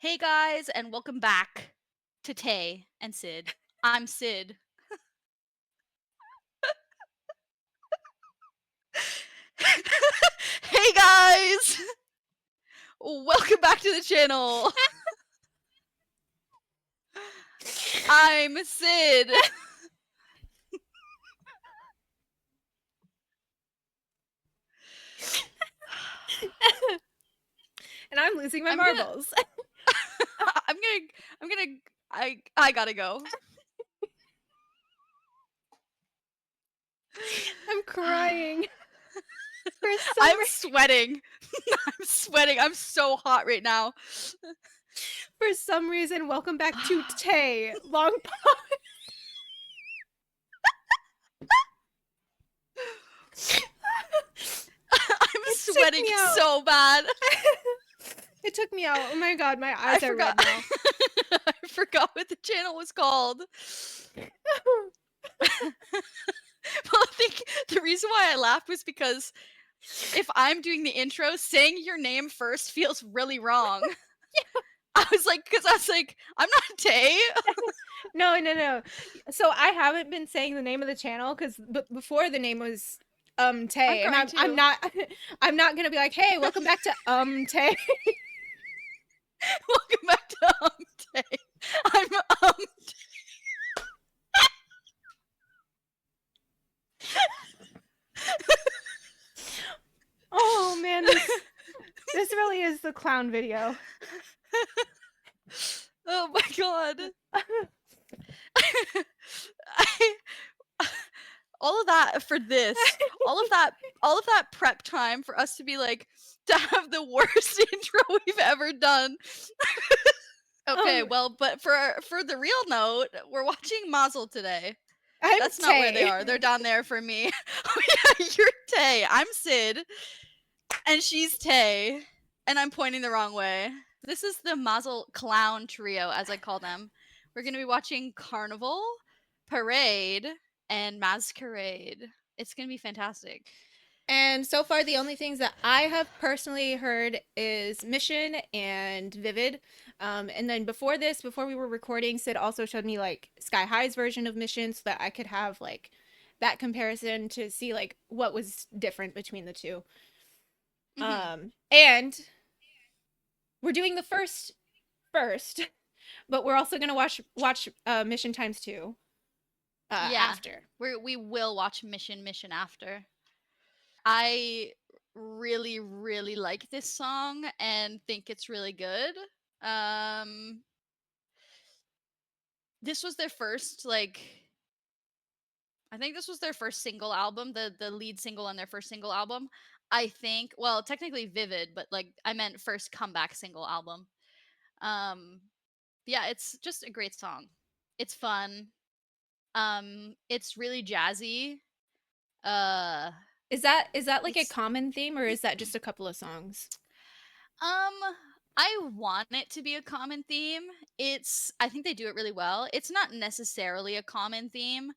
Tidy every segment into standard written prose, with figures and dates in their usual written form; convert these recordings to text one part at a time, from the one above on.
Hey guys, and welcome back to Tay and Sid. I'm Sid. Hey guys! Welcome back to the channel. I'm Sid. And I'm losing my marbles. I gotta go. I'm crying. I'm sweating. I'm sweating. I'm so hot right now. For some reason, welcome back to Tay. Long pause. I'm sweating so bad. It took me out. Oh my god, my eyes are red now. I forgot what the channel was called. Well, I think the reason why I laughed was because if I'm doing the intro, saying your name first feels really wrong. Yeah. I was like, I'm not Tay. No. So I haven't been saying the name of the channel because before the name was Tay, and I'm not gonna be like, hey, welcome back to Tay. Welcome back to Tay. I'm Tay. Oh man, this really is the clown video. Oh my god. All of that for this. all of that prep time for us to be like to have the worst intro we've ever done. Okay, well, but for the real note, we're watching MAZZEL today. That's not where they are. They're down there for me. Oh yeah, you're Tay. I'm Sid. And she's Tay. And I'm pointing the wrong way. This is the MAZZEL clown trio, as I call them. We're going to be watching Carnival, Parade, and Masquerade. It's going to be fantastic. And so far, the only things that I have personally heard is Mission and Vivid. And then before we were recording, Sid also showed me like Sky High's version of Mission so that I could have like that comparison to see like what was different between the two. And we're doing the first, but we're also gonna watch Mission times 2. After we will watch Mission after. I really like this song and think it's really good. This was their first I think this was their first single album, the lead single on their first single album. I think, well, technically Vivid, but like I meant first comeback single album. Yeah, it's just a great song. It's fun. It's really jazzy. Is that like a common theme, or is that just a couple of songs? I want it to be a common theme. I think they do it really well. It's not necessarily a common theme.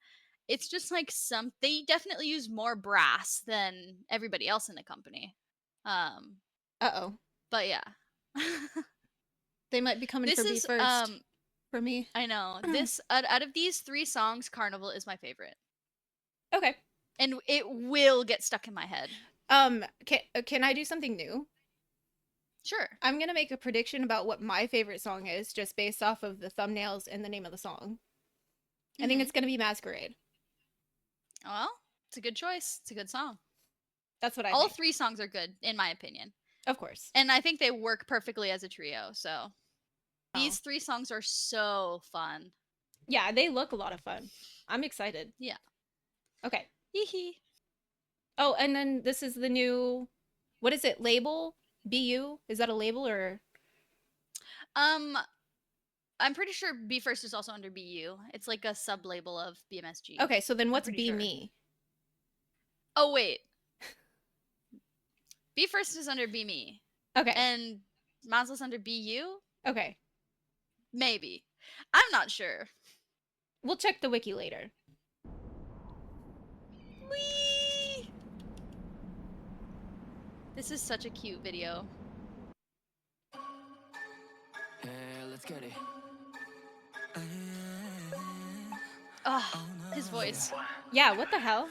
It's just like they definitely use more brass than everybody else in the company. Uh-oh. But yeah. They might be coming for me first. For me. I know. This out of these 3 songs, Carnival is my favorite. Okay. And it will get stuck in my head. Can I do something new? Sure. I'm gonna make a prediction about what my favorite song is, just based off of the thumbnails and the name of the song. I think it's gonna be Masquerade. Well, it's a good choice. It's a good song. That's what I All think. 3 songs are good, in my opinion. Of course. And I think they work perfectly as a trio, so. These 3 songs are so fun. Yeah, they look a lot of fun. I'm excited. Yeah. Okay. Hee. Oh, and then this is the new, what is it, label? BU? Is that a label or? I'm pretty sure Be First is also under BU. It's like a sub-label of BMSG. Okay, so then what's Be sure. Me? Oh, wait. Be First is under Be Me. Okay. And MAZZEL's under BU? Okay. Maybe. I'm not sure. We'll check the wiki later. Whee! This is such a cute video. Hey. Oh, his voice. Yeah, what the hell?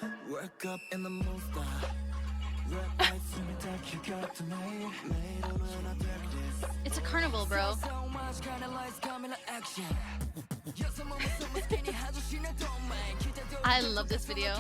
It's a carnival, bro. I love this video.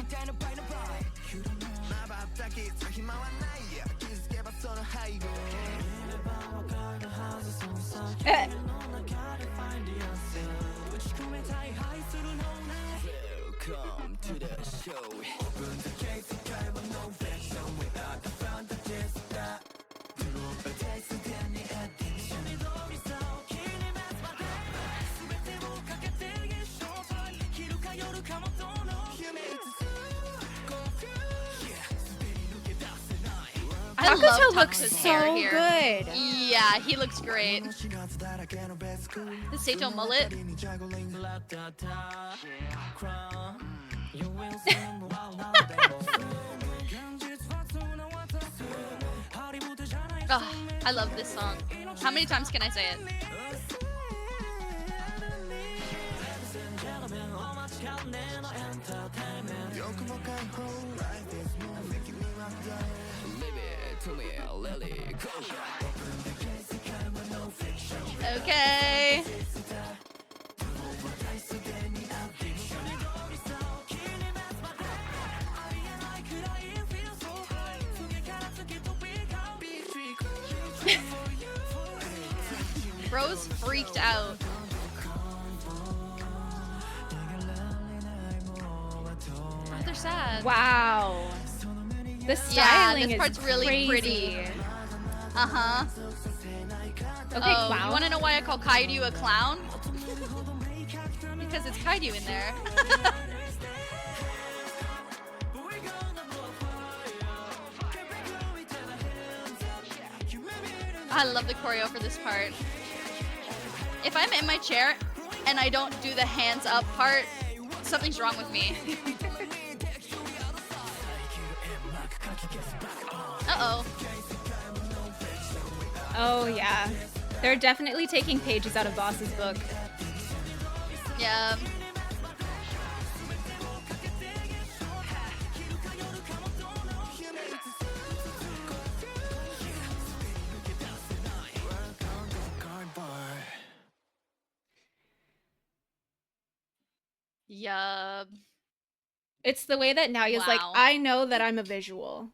I love Takuto looks Takuto's hair so here. good. Yeah, he looks great. The Saito mullet. Oh, I love this song. How many times can I say it? Okay. Bro's freaked out. Oh, they're sad. Wow. The Yeah, styling this part's is really crazy. pretty. Uh-huh. Okay, Oh, clown. you want to know why I call Kairyu a clown? Because it's Kairyu in there. I love the choreo for this part. If I'm in my chair and I don't do the hands up part, something's wrong with me. Uh-oh. Oh yeah. They're definitely taking pages out of Boss's book. Yeah. Yup. It's the way that Naoya's like, Wow. I know that I'm a visual.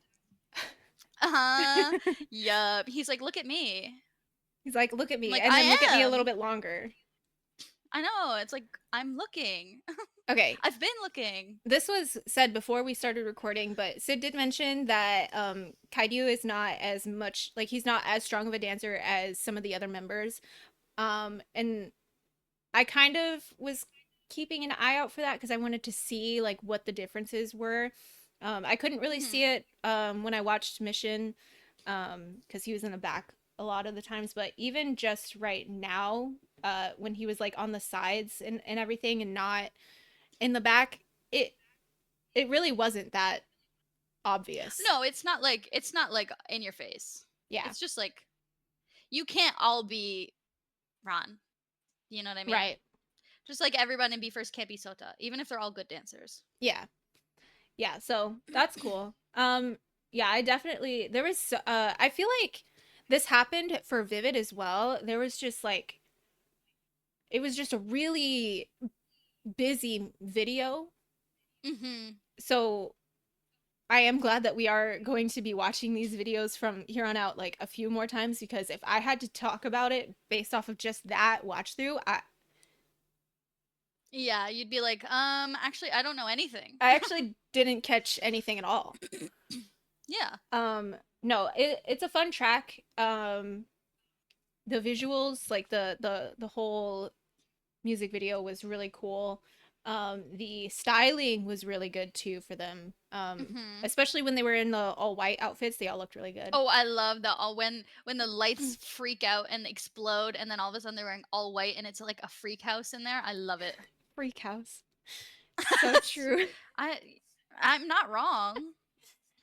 Uh-huh. Yup. He's like, look at me. He's like, look at me. Like, and then I look at me a am. little bit longer. I know. It's like, I'm looking. Okay. I've been looking. This was said before we started recording, but Sid did mention that Kairyu is not as much, like, he's not as strong of a dancer as some of the other members. And I kind of was keeping an eye out for that because I wanted to see, like, what the differences were. I couldn't really see it when I watched Mission because he was in the back a lot of the times, but even just right now, when he was, like, on the sides and everything and not in the back, it really wasn't that obvious. No, it's not like in your face. Yeah. It's just like, you can't all be Ron. You know what I mean? Right. Just like everyone in B1st can't be Sota, even if they're all good dancers. Yeah. Yeah, so that's cool. Yeah, I definitely, there was, I feel like this happened for Vivid as well. There was just like, it was just a really busy video. Mm-hmm. So I am glad that we are going to be watching these videos from here on out like a few more times, because if I had to talk about it based off of just that watch through, Yeah, you'd be like, actually, I don't know anything. I actually didn't catch anything at all. Yeah. No, it's a fun track. The visuals, like the whole music video was really cool. The styling was really good too for them. Especially when they were in the all white outfits, they all looked really good. Oh, I love that. All when the lights freak out and explode, and then all of a sudden they're wearing all white, and it's like a freak house in there. I love it. Freak house. So true. I'm not wrong.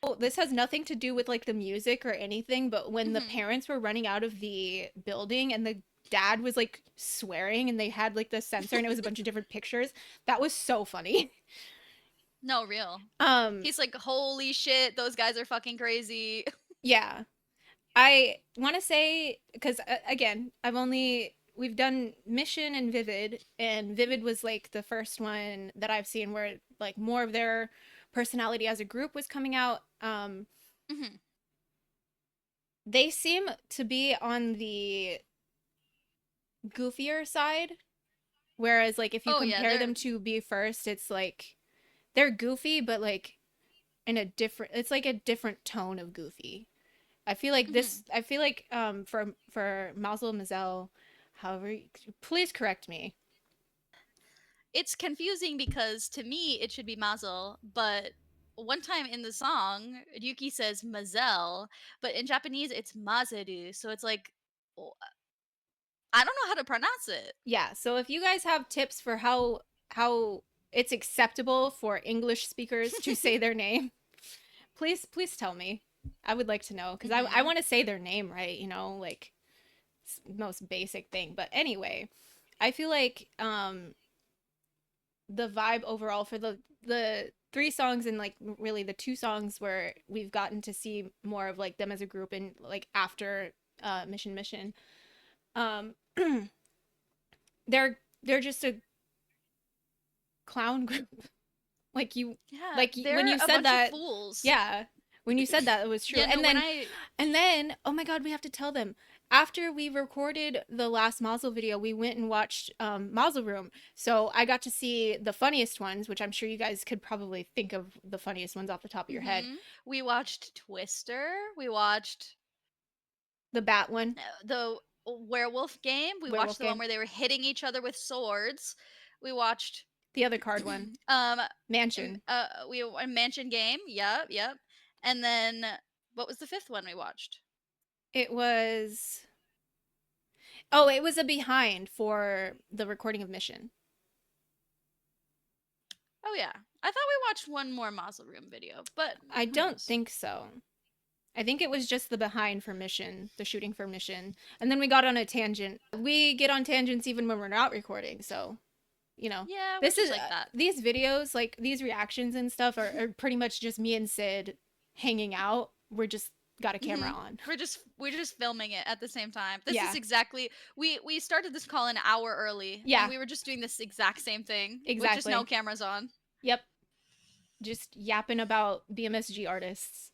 Oh, this has nothing to do with like the music or anything, but when the parents were running out of the building and dad was like swearing and they had like the censor and it was a bunch of different pictures. That was so funny. No, real. He's like, holy shit, those guys are fucking crazy. Yeah. I want to say, because again, we've done Mission and Vivid was like the first one that I've seen where like more of their personality as a group was coming out. They seem to be on the goofier side, whereas like if you compare them to Be First, it's like they're goofy, but like in a different, it's like a different tone of goofy. I feel like I feel like for MAZZEL, however, please correct me. It's confusing because to me it should be Mazel, but one time in the song, Ryuki says Mazel, but in Japanese it's Mazeru, so it's like, I don't know how to pronounce it. Yeah, so if you guys have tips for how it's acceptable for English speakers to say their name, please tell me. I would like to know, because I want to say their name right, you know, like most basic thing. But anyway, I feel like the vibe overall for the 3 songs and like really the 2 songs where we've gotten to see more of like them as a group and like after Mission they're just a clown group. Like you, like when you said that, yeah, when you said that, it was true. Yeah, no, and then oh my god, we have to tell them, after we recorded the last Mazel video, we went and watched Mazel Room. So I got to see the funniest ones, which I'm sure you guys could probably think of the funniest ones off the top of your head. We watched Twister. We watched the bat one, the werewolf game. We watched the one where they were hitting each other with swords. We watched the other card one, Mansion. We a Mansion game. Yep. And then what was the 5th one we watched? It was a behind for the recording of Mission. Oh yeah, I thought we watched one more Mazel Room video, but I don't think so. I think it was just the behind for Mission, the shooting for Mission, and then we got on a tangent. We get on tangents even when we're not recording, so you know. Yeah, this is like that. These videos, like these reactions and stuff, are pretty much just me and Sid hanging out. We're just got a camera on. We're just filming it at the same time. This is exactly, we started this call an hour early. Yeah, and we were just doing this exact same thing. Exactly. With just no cameras on. Yep. Just yapping about BMSG artists.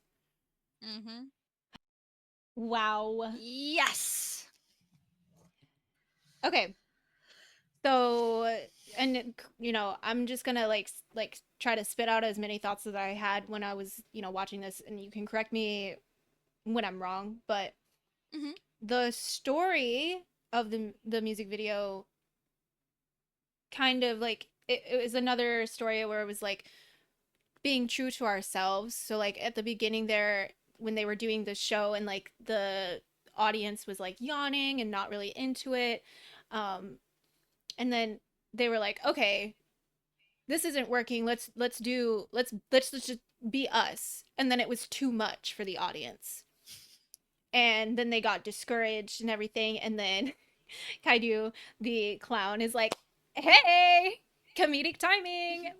Wow. Yes. Okay. So, and you know, I'm just gonna like try to spit out as many thoughts as I had when I was, you know, watching this, and you can correct me when I'm wrong, but the story of the music video kind of like it was another story where it was like being true to ourselves. So like at the beginning there, when they were doing the show and like the audience was like yawning and not really into it, and then they were like, okay, this isn't working, let's just be us. And then it was too much for the audience, and then they got discouraged and everything. And then Kaidu, the clown, is like, hey, comedic timing,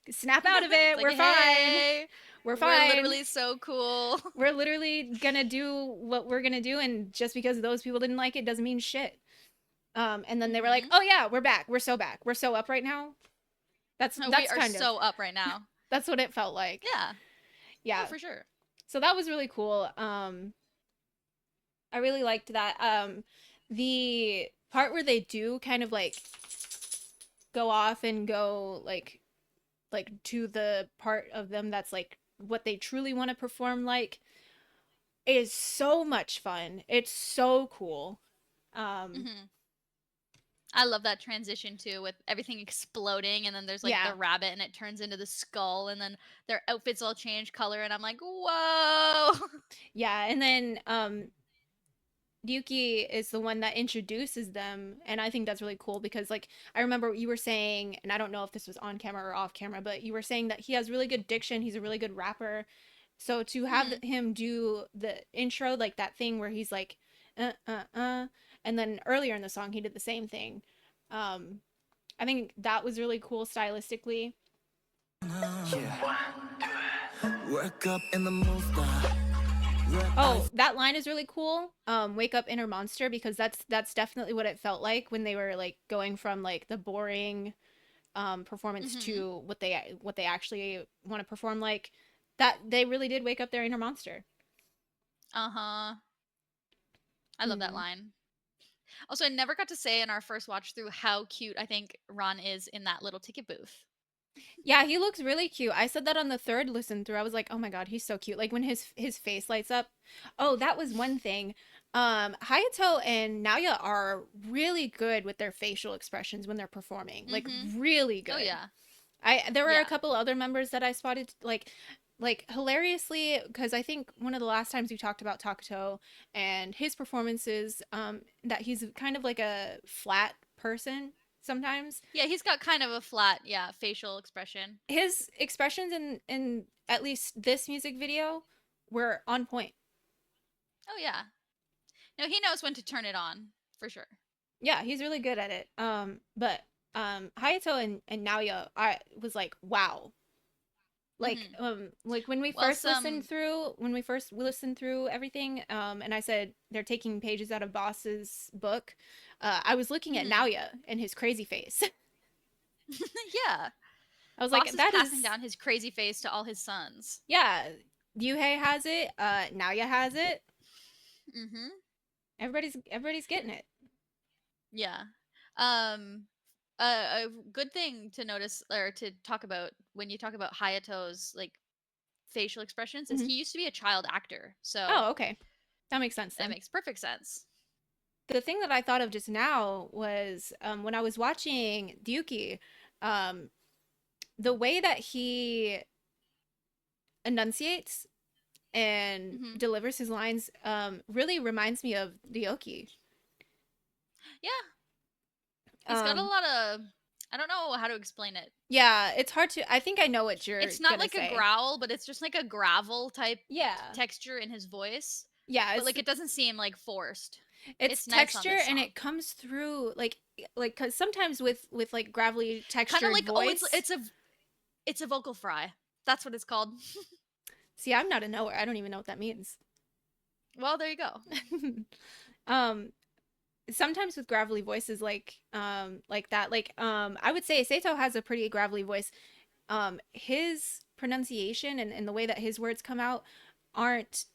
snap out of it. Like, we're fine. We're fine. We're literally so cool. We're literally gonna do what we're gonna do, and just because those people didn't like it doesn't mean shit. And then they were like, oh yeah, we're back. We're so back. We're so up right now. That's we are kind of so up right now. That's what it felt like. Yeah, oh, for sure. So that was really cool. I really liked that. The part where they do kind of like go off and go like to the part of them that's like what they truly want to perform like is so much fun. It's so cool. I love that transition too, with everything exploding, and then there's like the rabbit and it turns into the skull, and then their outfits all change color, and I'm like, whoa. Yeah, and then Ryuki is the one that introduces them, and I think that's really cool because like I remember you were saying, and I don't know if this was on camera or off camera, but you were saying that he has really good diction, he's a really good rapper. So to have him do the intro, like that thing where he's like And then earlier in the song, he did the same thing. I think that was really cool stylistically. Work up in the Oh, that line is really cool. Wake up inner monster, because that's definitely what it felt like when they were like going from like the boring performance to what they actually want to perform like. That they really did wake up their inner monster. I love that line. Also, I never got to say in our first watch through how cute I think Ron is in that little ticket booth. Yeah, he looks really cute. I said that on the third listen through. I was like, oh my god, he's so cute. Like when his face lights up. Oh, that was one thing. Hayato and Naoya are really good with their facial expressions when they're performing. Like really good. Oh yeah. There were a couple other members that I spotted like hilariously, because I think one of the last times we talked about Takuto and his performances, that he's kind of like a flat person sometimes. Yeah, he's got kind of a flat, facial expression. His expressions in at least this music video were on point. Oh yeah. No, he knows when to turn it on, for sure. Yeah, he's really good at it. But Hayato and Naoya, I was like, wow. Like like when we first listened through everything, and I said they're taking pages out of Boss's book, I was looking at Naoya and his crazy face. Yeah. I was Boss like, is that passing is down his crazy face to all his sons. Yeah. Yuhei has it, Naoya has it. Everybody's getting it. Yeah. A good thing to notice or to talk about when you talk about Hayato's like facial expressions is he used to be a child actor. So Oh, okay. That makes sense then. That makes perfect sense. The thing that I thought of just now was when I was watching Ryuki, the way that he enunciates and delivers his lines really reminds me of Ryoki. Yeah. He's got a lot of, I don't know how to explain it. Yeah, it's hard to, I think I know what you're It's not like say. a growl, but it's just like a gravel type texture in his voice. Yeah. But like it doesn't seem like forced. It's texture nice and it comes through like because sometimes with like gravelly texture kind of like voice, it's a vocal fry. That's what it's called. See, I'm not a knower. I don't even know what that means. Well, there you go. Sometimes with gravelly voices like that, like I would say Seito has a pretty gravelly voice. His pronunciation and the way that his words come out aren't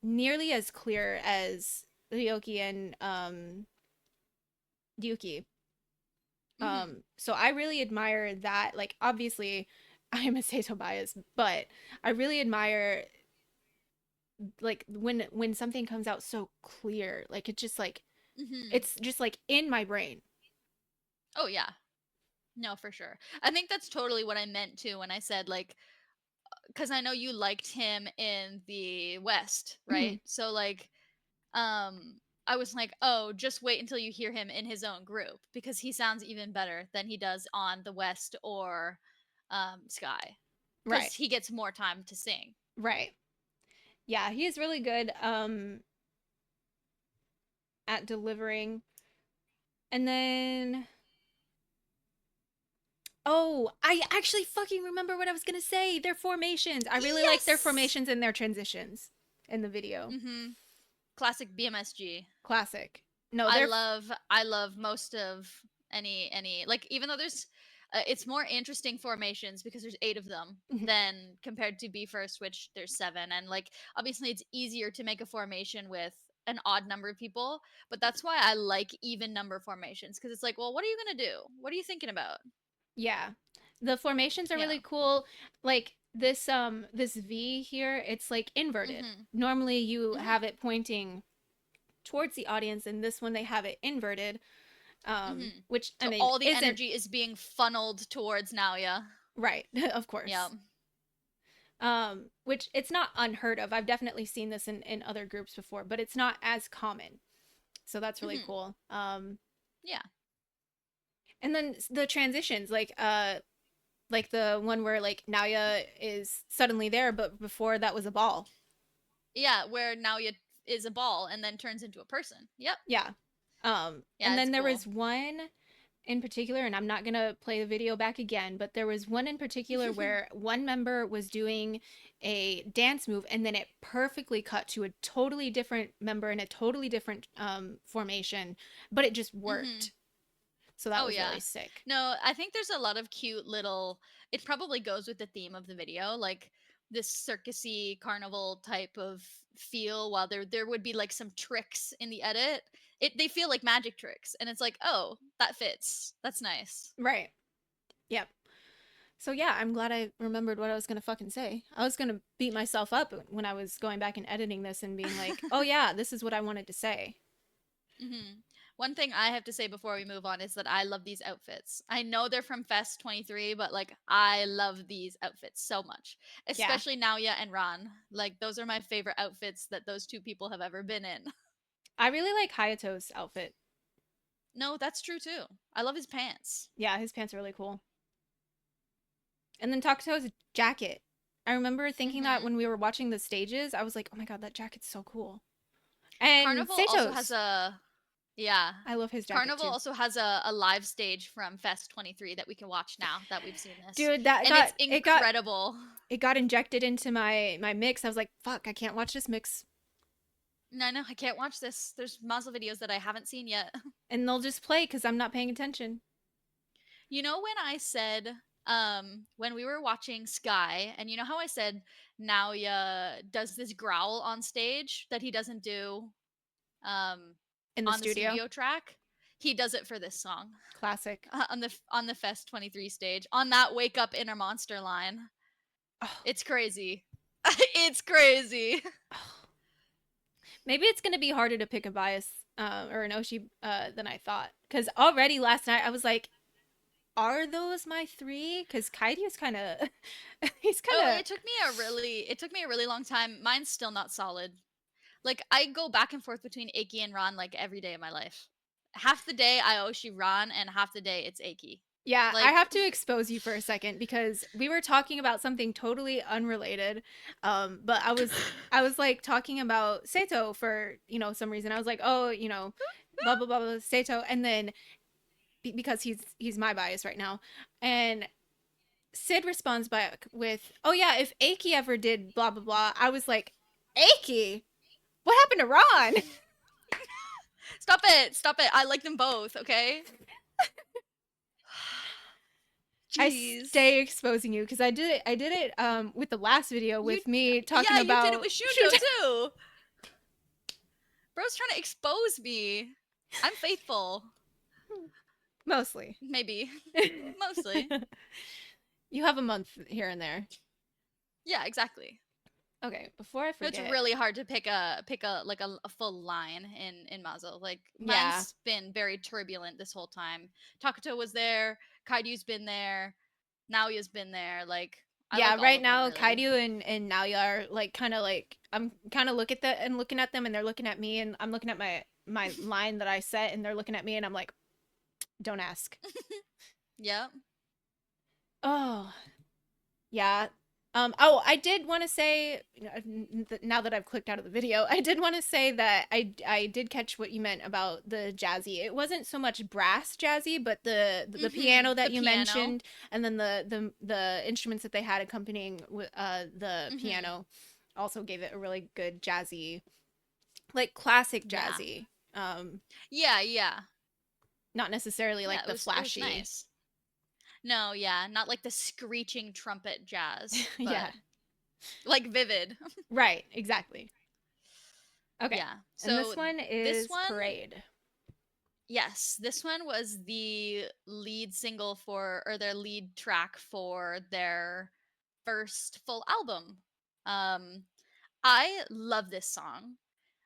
nearly as clear as Ryoki and Ryuki. So I really admire that. Like obviously I am a Seito bias, but I really admire like when something comes out so clear. Like it's just like it's just like in my brain. Oh yeah. No, for sure. I think that's totally what I meant too when I said like because I know you liked him in the West, right? So like I was like, oh, just wait until you hear him in his own group because he sounds even better than he does on the West or Sky. Right. He gets more time to sing. Right. Yeah, he is really good at delivering. And then oh, I actually fucking remember what I was gonna say. Their formations. I really like their formations and their transitions in the video. Classic BMSG. Classic. No, I love most of any like even though there's it's more interesting formations because there's 8 of them than compared to B First, which there's 7, and like obviously it's easier to make a formation with an odd number of people, but that's why I like even number formations because it's like, well, what are you gonna do? What are you thinking about? Yeah, the formations are really cool. Like this V here, it's like inverted. Normally you have it pointing towards the audience, and this one they have it inverted. Which so I mean, all the energy is being funneled towards Naoya. Right, of course. Yeah. Which it's not unheard of. I've definitely seen this in other groups before, but it's not as common. So that's really cool. Yeah. And then the transitions, like the one where like Naoya is suddenly there, but before that was a ball. Yeah, where Naoya is a ball and then turns into a person. Yep. Yeah. Yeah, And then it's there cool. was one in particular, and I'm not gonna play the video back again, but there was one in particular where one member was doing a dance move, and then it perfectly cut to a totally different member in a totally different formation, but it just worked. So that Oh, was yeah. really sick. No, I think there's a lot of cute little. It probably goes with the theme of the video, like this circusy carnival type of feel. While there would be like some tricks in the edit, they feel like magic tricks, and it's like, oh, that fits. That's nice. Right. Yep. So yeah, I'm glad I remembered what I was gonna fucking say. I was gonna beat myself up when I was going back and editing this and being like, oh yeah, this is what I wanted to say. One thing I have to say before we move on is that I love these outfits. I know they're from Fest 23, but like I love these outfits so much. Especially Naoya and Ran. Like those are my favorite outfits that those two people have ever been in. I really like Hayato's outfit. No, that's true too. I love his pants. Yeah, his pants are really cool. And then Takuto's jacket. I remember thinking that when we were watching the stages, I was like, oh my god, that jacket's so cool. And Carnival Seito's. also has a I love his jacket Carnival too. also has a live stage from Fest 23 that we can watch now that we've seen this. Dude, it's incredible. It got injected into my mix. I was like, fuck, I can't watch this mix. No, I can't watch this. There's MAZZEL videos that I haven't seen yet. And they'll just play because I'm not paying attention. You know when I said, when we were watching Sky, and you know how I said Naoya does this growl on stage that he doesn't do in the on studio? the studio track? He does it for this song. Classic. On the Fest 23 stage. On that Wake Up Inner Monster line. Oh. It's crazy. It's crazy. Maybe it's going to be harder to pick a bias or an Oshi than I thought. Because already last night I was like, are those my three? Because Kairyu's kind of, he's kind of. Oh, it took me a really long time. Mine's still not solid. Like I go back and forth between Eiki and Ran like every day of my life. Half the day I Oshi Ran, and half the day it's Eiki. Yeah, like, I have to expose you for a second because we were talking about something totally unrelated. But I was like talking about Seito for, some reason. I was like, oh, blah blah blah, blah Seito, and then because he's my bias right now. And Sid responds back with, oh yeah, if Eiki ever did blah blah blah. I was like, Eiki? What happened to Ron? Stop it. I like them both, okay? I stay exposing you because I did it with the last video with me talking about. Yeah, you did it with Shujo too. Bro's trying to expose me. I'm faithful. Mostly. Maybe. Mostly. You have a month here and there. Yeah, exactly. Okay, before I forget. It's really hard to pick a full line in MAZZEL. Like mine's been very turbulent this whole time. Takuto was there, Kairyu's been there, Naoya's been there. Like right now Kairyu and Naoya are like kind of like I'm kind of looking at them and they're looking at me and I'm looking at my line that I set and they're looking at me and I'm like, don't ask. Yeah. Oh. Yeah. I did want to say, now that I've clicked out of the video, I did want to say that I did catch what you meant about the jazzy. It wasn't so much brass jazzy, but the piano that you mentioned, and then the instruments that they had accompanying the piano also gave it a really good jazzy, like classic jazzy. Yeah. Not necessarily like the flashy. It was nice. No, yeah, not like the screeching trumpet jazz. But like vivid. Right, exactly. Okay. Yeah. So and this one is Parade. Yes, this one was the lead single or their lead track for their first full album. I love this song.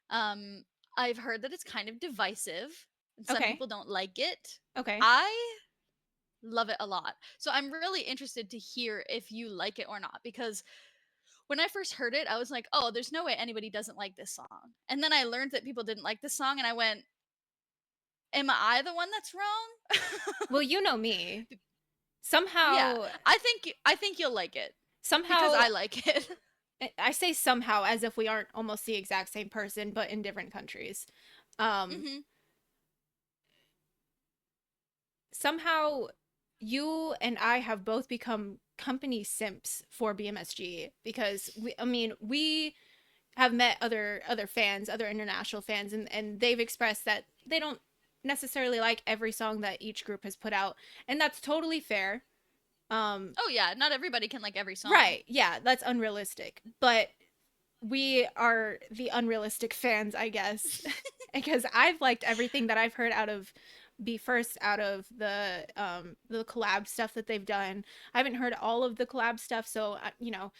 I've heard that it's kind of divisive. Some people don't like it. Okay. I love it a lot. So I'm really interested to hear if you like it or not, because when I first heard it, I was like, oh, there's no way anybody doesn't like this song. And then I learned that people didn't like this song and I went, am I the one that's wrong? Well, you know me. Somehow yeah, I think you'll like it. Somehow because I like it. I say somehow as if we aren't almost the exact same person but in different countries. somehow you and I have both become company simps for BMSG because we have met other fans, other international fans, and they've expressed that they don't necessarily like every song that each group has put out, and that's totally fair. Oh yeah, not everybody can like every song. Right, yeah, that's unrealistic, but we are the unrealistic fans, I guess, because I've liked everything that I've heard out of Be First, out of the collab stuff that they've done. I haven't heard all of the collab stuff, so you know,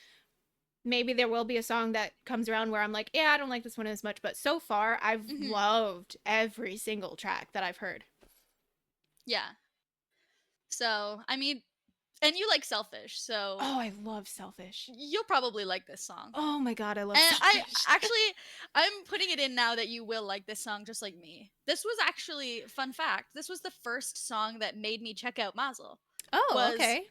maybe there will be a song that comes around where I'm like, yeah, I don't like this one as much, but so far I've loved every single track that I've heard. Yeah. So, I mean, and you like Selfish, so Oh, I love Selfish. you'll probably like this song. Oh my god, I love And Selfish. I'm putting it in now that you will like this song just like me. This was actually, fun fact, this was the first song that made me check out MAZZEL. Oh, okay.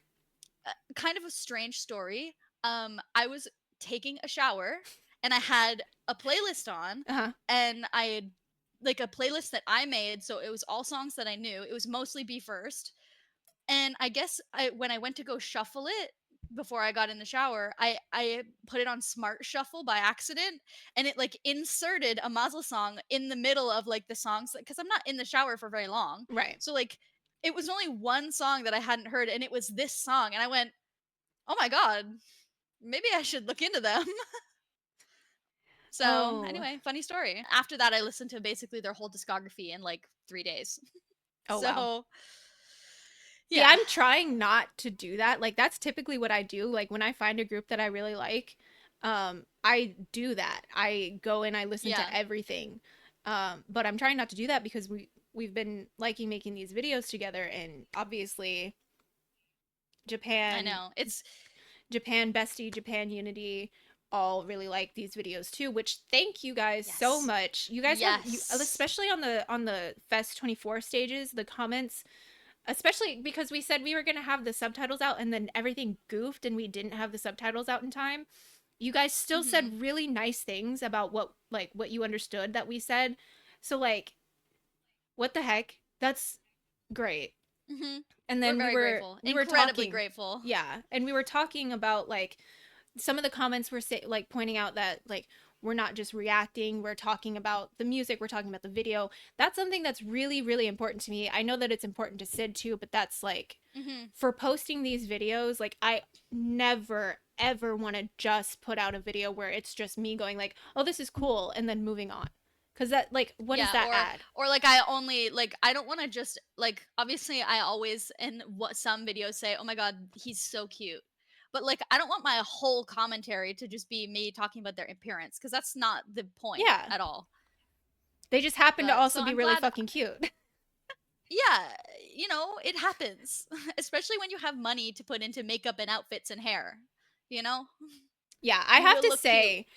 Kind of a strange story. I was taking a shower and I had a playlist on, and I had like a playlist that I made, so it was all songs that I knew. It was mostly Be First. And I guess when I went to go shuffle it before I got in the shower, I put it on Smart Shuffle by accident, and it like inserted a MAZZEL song in the middle of like the songs, because I'm not in the shower for very long. Right. So like it was only one song that I hadn't heard, and it was this song, and I went, "Oh my god, maybe I should look into them." So anyway, funny story. After that, I listened to basically their whole discography in like 3 days. Oh, so, wow. Yeah. Yeah, I'm trying not to do that. Like, that's typically what I do. Like, when I find a group that I really like, I do that. I go and I listen to everything. But I'm trying not to do that because we've been liking making these videos together, and obviously Japan. I know. It's Japan Bestie, Japan Unity all really like these videos too, which thank you guys so much. You guys have, especially on the Fest 24 stages, the comments, especially because we said we were going to have the subtitles out and then everything goofed and we didn't have the subtitles out in time. You guys still said really nice things about what you understood that we said. So like, what the heck? That's great. And then we're very grateful. Incredibly grateful. Yeah. And we were talking about like some of the comments were like pointing out that like we're not just reacting, we're talking about the music, we're talking about the video. That's something that's really, really important to me. I know that it's important to Sid too, but that's like for posting these videos, like I never ever want to just put out a video where it's just me going like, oh, this is cool, and then moving on. Because that, like, what does that add? Or, like, I only, like, I don't want to just, like, obviously I always, in what some videos say, oh my god, he's so cute. But, like, I don't want my whole commentary to just be me talking about their appearance, because that's not the point at all. They just happen to also be really fucking cute. Yeah, you know, it happens. Especially when you have money to put into makeup and outfits and hair, you know? Yeah, I have to say... Cute.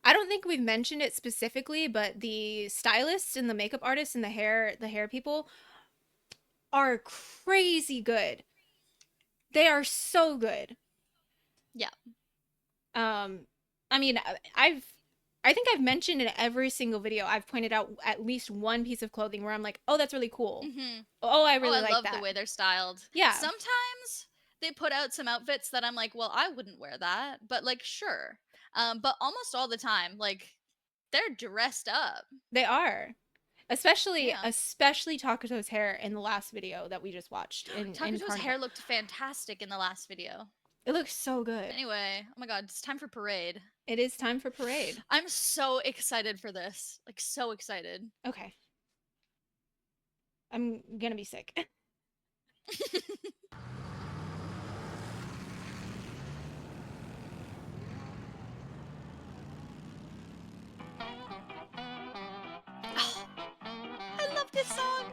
I don't think we've mentioned it specifically, but the stylists and the makeup artists and the hair people are crazy good. They are so good. Yeah. I mean, I think I've mentioned in every single video, I've pointed out at least one piece of clothing where I'm like, oh, that's really cool. Oh, I really like that. I love the way they're styled. Yeah. Sometimes they put out some outfits that I'm like, well, I wouldn't wear that, but like, sure. But almost all the time, like, they're dressed up. They are. Especially Takuto's hair in the last video that we just watched. Takuto's hair looked fantastic in the last video. It looks so good. Anyway, oh my god, it's time for Parade. It is time for Parade. I'm so excited for this. Like, so excited. Okay. I'm gonna be sick. This song.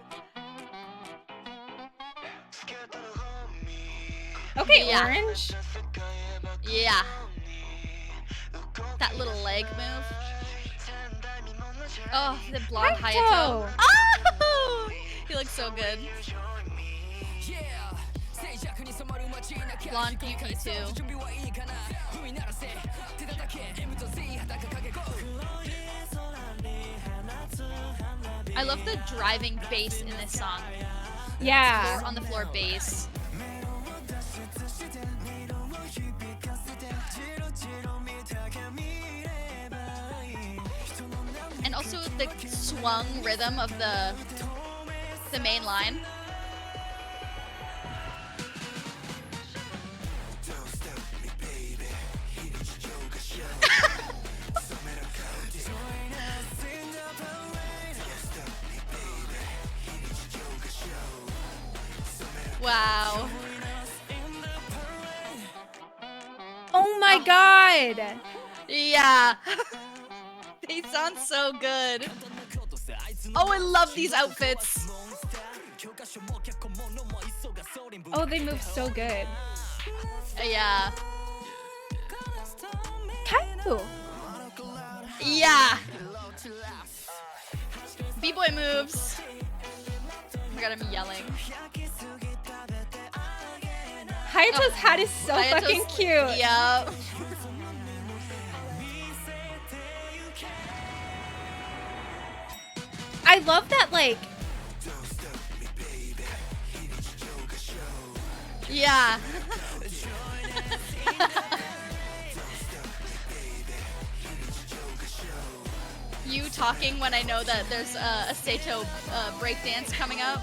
Okay, Orange. Yeah. That little leg move. Oh, the blonde Hayato. Oh! He looks so good. Blonde beauty too. I love the driving bass in this song. Yeah. on the floor bass. And also the swung rhythm of the main line. Wow. Oh my god. Yeah. They sound so good. Oh, I love these outfits. Oh, they move so good. Yeah. Kaito. Yeah. B-boy moves. Oh my god, I'm yelling. Hayato's hat is so Hayato's- fucking cute. Yeah. I love that, like, Yeah. You talking when I know that there's a Sato breakdance coming up.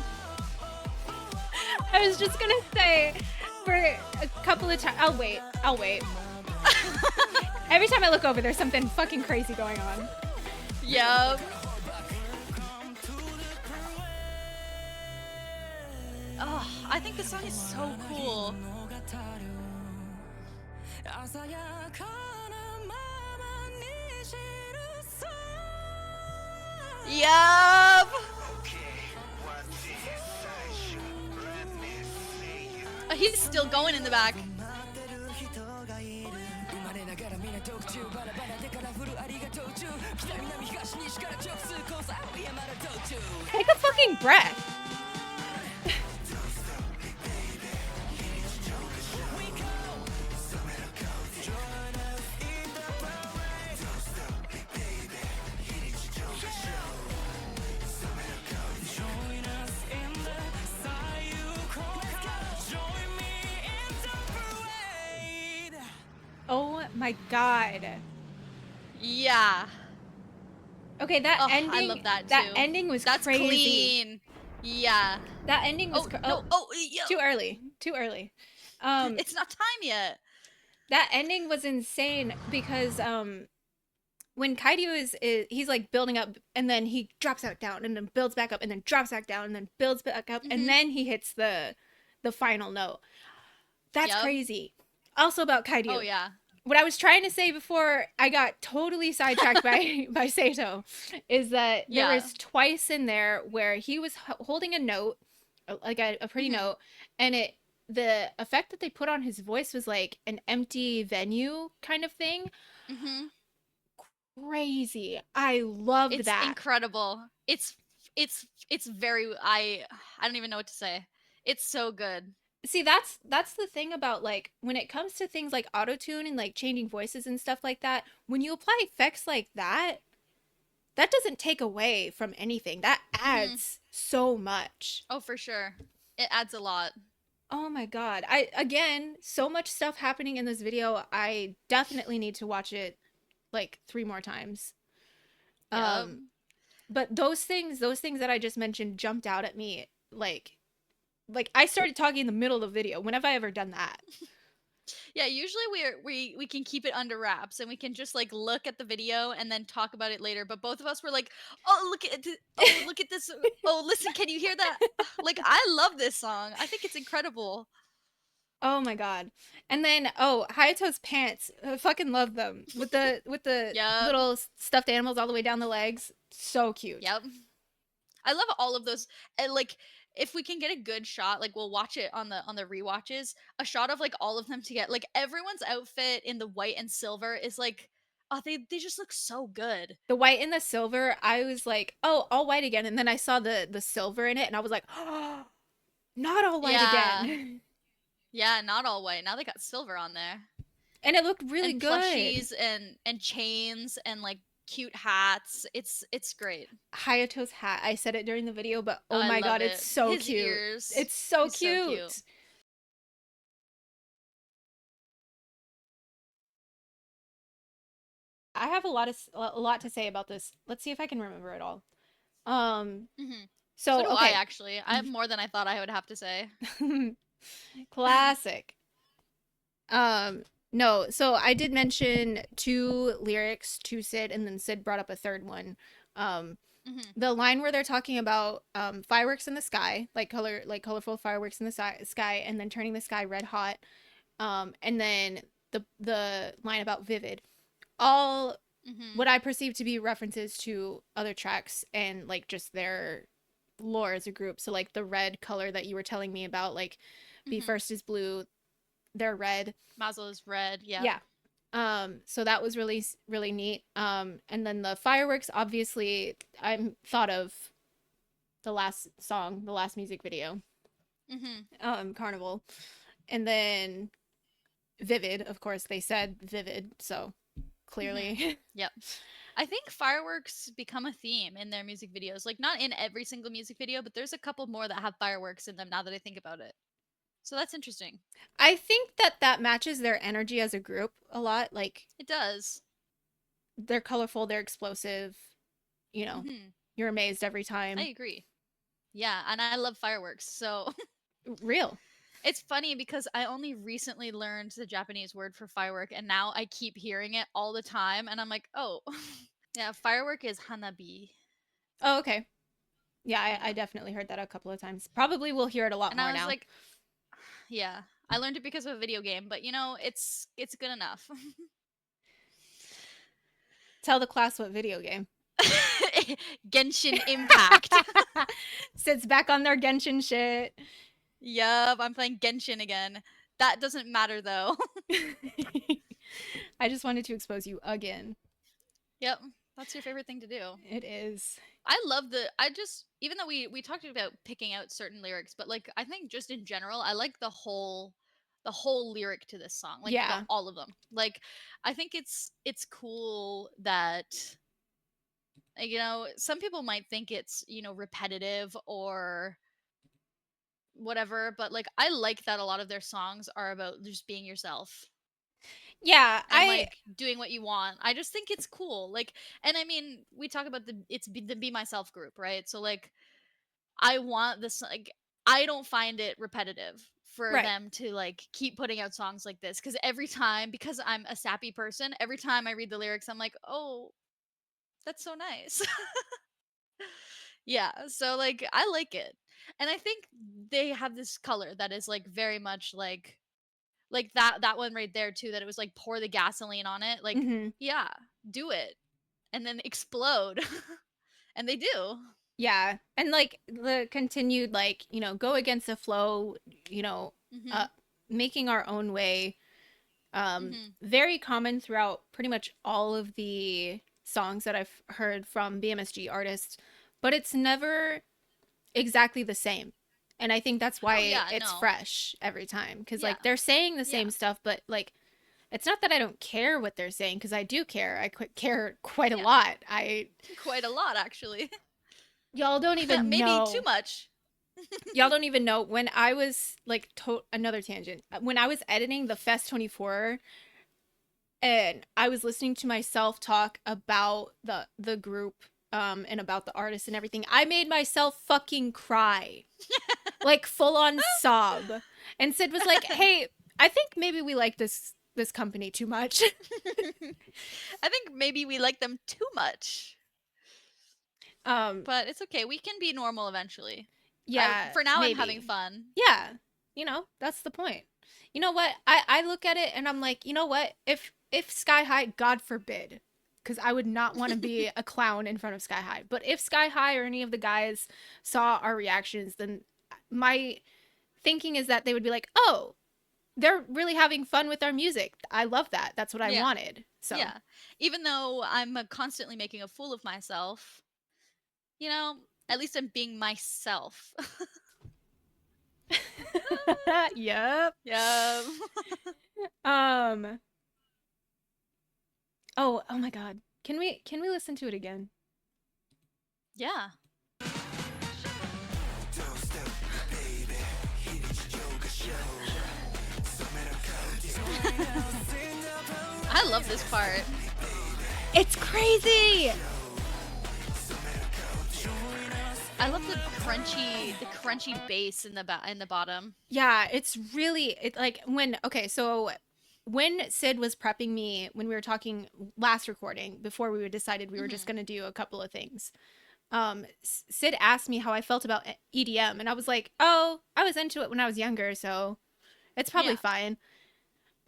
I was just gonna say, for a couple of times, I'll wait. Every time I look over, there's something fucking crazy going on. Yup. Oh, I think this song is so cool. Yup. Oh, he's still going in the back. Take a fucking breath. Oh my god. Yeah. Okay, that Oh, ending. I love that That too. ending was That's crazy. clean. Yeah. That ending was. Oh, no. Oh, yeah. Too early. Too early. It's not time yet. That ending was insane because when Kaiju is he's like building up and then he drops back down and then builds back up and then drops back down and then builds back up and then he hits the final note. That's Yup. crazy. Also about Kaiju. Oh, yeah. What I was trying to say before I got totally sidetracked by Sato is that there Yeah. was twice in there where he was holding a note, like a pretty note, and the effect that they put on his voice was like an empty venue kind of thing. Mm-hmm. Crazy. I loved It's that. incredible. It's very, I don't even know what to say. It's so good. See, that's the thing about like when it comes to things like autotune and like changing voices and stuff like that, when you apply effects like that doesn't take away from anything. That adds so much. Oh, for sure. It adds a lot. Oh my god. Again, so much stuff happening in this video. I definitely need to watch it like 3 more times. Yup. But those things that I just mentioned jumped out at me like I started talking in the middle of the video. When have I ever done that? Yeah, usually we can keep it under wraps and we can just like look at the video and then talk about it later. But both of us were like, "Oh, look at this! Oh, listen, can you hear that? Like, I love this song. I think it's incredible." Oh my god. And then Hayato's pants. I fucking love them. With the Yup. little stuffed animals all the way down the legs. So cute. Yep. I love all of those. And like, if we can get a good shot, like we'll watch it on the rewatches, a shot of like all of them together, like everyone's outfit in the white and silver is like, oh, they just look so good. The white and the silver, I was like, oh, all white again. And then I saw the silver in it and I was like, oh, not all white Yeah. again. Yeah, not all white. Now they got silver on there. And it looked really And good. plushies and chains and like cute hats. It's great. Hayato's hat. I said it during the video, but oh I my love god, it. it's so His cute. ears. It's so He's cute. so cute. I have a lot to say about this. Let's see if I can remember it all. So do okay. I, actually. I have more than I thought I would have to say. Classic. No, so I did mention 2 lyrics to Sid, and then Sid brought up a third one. The line where they're talking about fireworks in the sky, like colorful fireworks in the sky, and then turning the sky red hot. And then the line about vivid. All what I perceive to be references to other tracks and like just their lore as a group. So like the red color that you were telling me about, like Be First is blue, they're red. MAZZEL is red, yeah. Yeah. So that was really, really neat. And then the fireworks, obviously, I'm thought of the last song, the last music video, Carnival. And then vivid, of course, they said vivid, so clearly. Yep. I think fireworks become a theme in their music videos. Like, not in every single music video, but there's a couple more that have fireworks in them now that I think about it. So that's interesting. I think that matches their energy as a group a lot. Like, it does. They're colorful, they're explosive. You know, you're amazed every time. I agree. Yeah, and I love fireworks, so. Real. It's funny because I only recently learned the Japanese word for firework, and now I keep hearing it all the time, and I'm like, oh. Yeah, firework is hanabi. Oh, okay. Yeah, I definitely heard that a couple of times. Probably will hear it a lot more now. And I was like, yeah, I learned it because of a video game, but you know, it's good enough. Tell the class what video game. Genshin Impact. Sits back on their Genshin shit. Yup, I'm playing Genshin again. That doesn't matter though. I just wanted to expose you again. Yep, that's your favorite thing to do. It is. I love even though we talked about picking out certain lyrics, but like I think just in general, I like the whole lyric to this song. Like all of them. Like I think it's cool that, you know, some people might think it's, you know, repetitive or whatever, but like I like that a lot of their songs are about just being yourself. Yeah, and like doing what you want. I just think it's cool. Like, and I mean, we talk about the Be Myself group, right? So like, I want this. Like, I don't find it repetitive for them to like keep putting out songs like this, because every time, because I'm a sappy person, every time I read the lyrics, I'm like, oh, that's so nice. Yeah, so like I like it, and I think they have this color that is like very much like that one right there too, that it was like pour the gasoline on it, like yeah, do it and then explode. And they do. Yeah, and like the continued, like, you know, go against the flow, you know, making our own way, very common throughout pretty much all of the songs that I've heard from BMSG artists, but it's never exactly the same. And I think that's why it's fresh every time, because like they're saying the same stuff, but like it's not that I don't care what they're saying, because I do care. I care quite a lot. Quite a lot, actually. Y'all don't even know. Maybe too much. Y'all don't even know. When I was like another tangent, when I was editing the Fest 24 and I was listening to myself talk about the group and about the artists and everything, I made myself fucking cry. Like full on sob. And Sid was like, hey, I think maybe we like this company too much. I think maybe we like them too much. But it's okay. We can be normal eventually. Yeah. For now, maybe. I'm having fun. Yeah. You know, that's the point. You know what? I look at it and I'm like, you know what? If Sky High, God forbid, because I would not want to be a clown in front of Sky High. But if Sky High or any of the guys saw our reactions, then my thinking is that they would be like, oh, they're really having fun with our music. I love that. That's what I wanted. So yeah, even though I'm constantly making a fool of myself, you know, at least I'm being myself. Yep. Yep. Oh my God. Can we listen to it again? Yeah. I love this part. It's crazy. I love the crunchy bass in the bottom. Yeah, it's really like when so when Sid was prepping me when we were talking last recording before we decided we were just going to do a couple of things. Sid asked me how I felt about EDM and I was like, "Oh, I was into it when I was younger, so it's probably fine."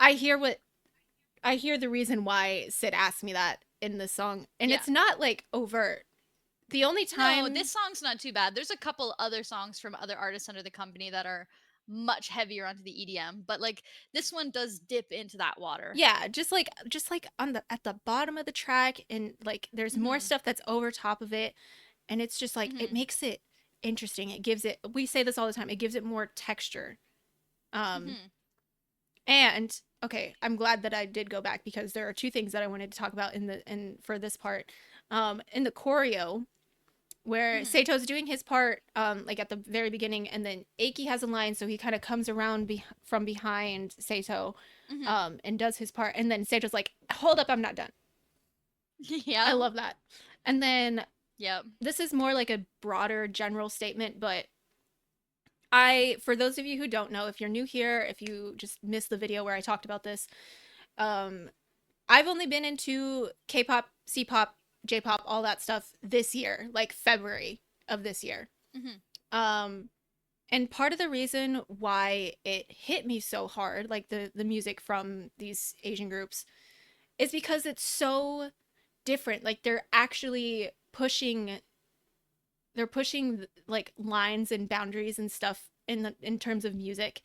I hear the reason why Sid asked me that in the song, and it's not like overt. The only time No, this song's not too bad. There's a couple other songs from other artists under the company that are much heavier onto the EDM, but like this one does dip into that water. Yeah, just like on at the bottom of the track, and like there's more stuff that's over top of it, and it's just like it makes it interesting. It gives it, we say this all the time, it gives it more texture. And okay, I'm glad that I did go back because there are two things that I wanted to talk about for this part. In the choreo, where Sato's doing his part, like at the very beginning, and then Eiki has a line, so he kind of comes around from behind Sato, and does his part, and then Sato's like, "Hold up, I'm not done." Yeah, I love that. And then, yep, this is more like a broader general statement, but for those of you who don't know, if you're new here, if you just missed the video where I talked about this, I've only been into K-pop, C-pop, J-pop, all that stuff this year, like February of this year. And part of the reason why it hit me so hard, like the music from these Asian groups, is because it's so different. Like they're actually pushing like lines and boundaries and stuff in terms of music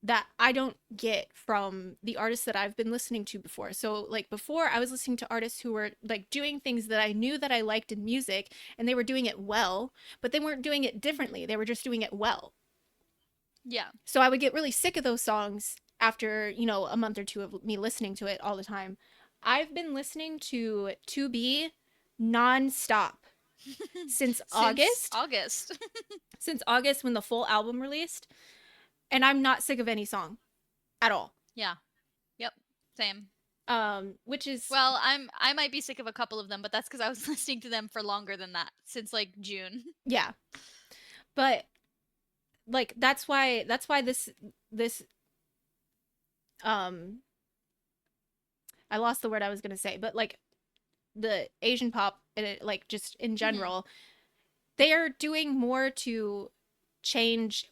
that I don't get from the artists that I've been listening to before. So like before, I was listening to artists who were like doing things that I knew that I liked in music, and they were doing it well, but they weren't doing it differently. They were just doing it well. Yeah. So I would get really sick of those songs after, a month or two of me listening to it all the time. I've been listening to 2B nonstop since August. Since August, when the full album released. And I'm not sick of any song at all. Yeah. Yep. Same. Which is, well, I might be sick of a couple of them, but that's because I was listening to them for longer than that, since like June. Yeah. But like that's why this I lost the word I was gonna say, but like the Asian pop, like just in general, they are doing more to change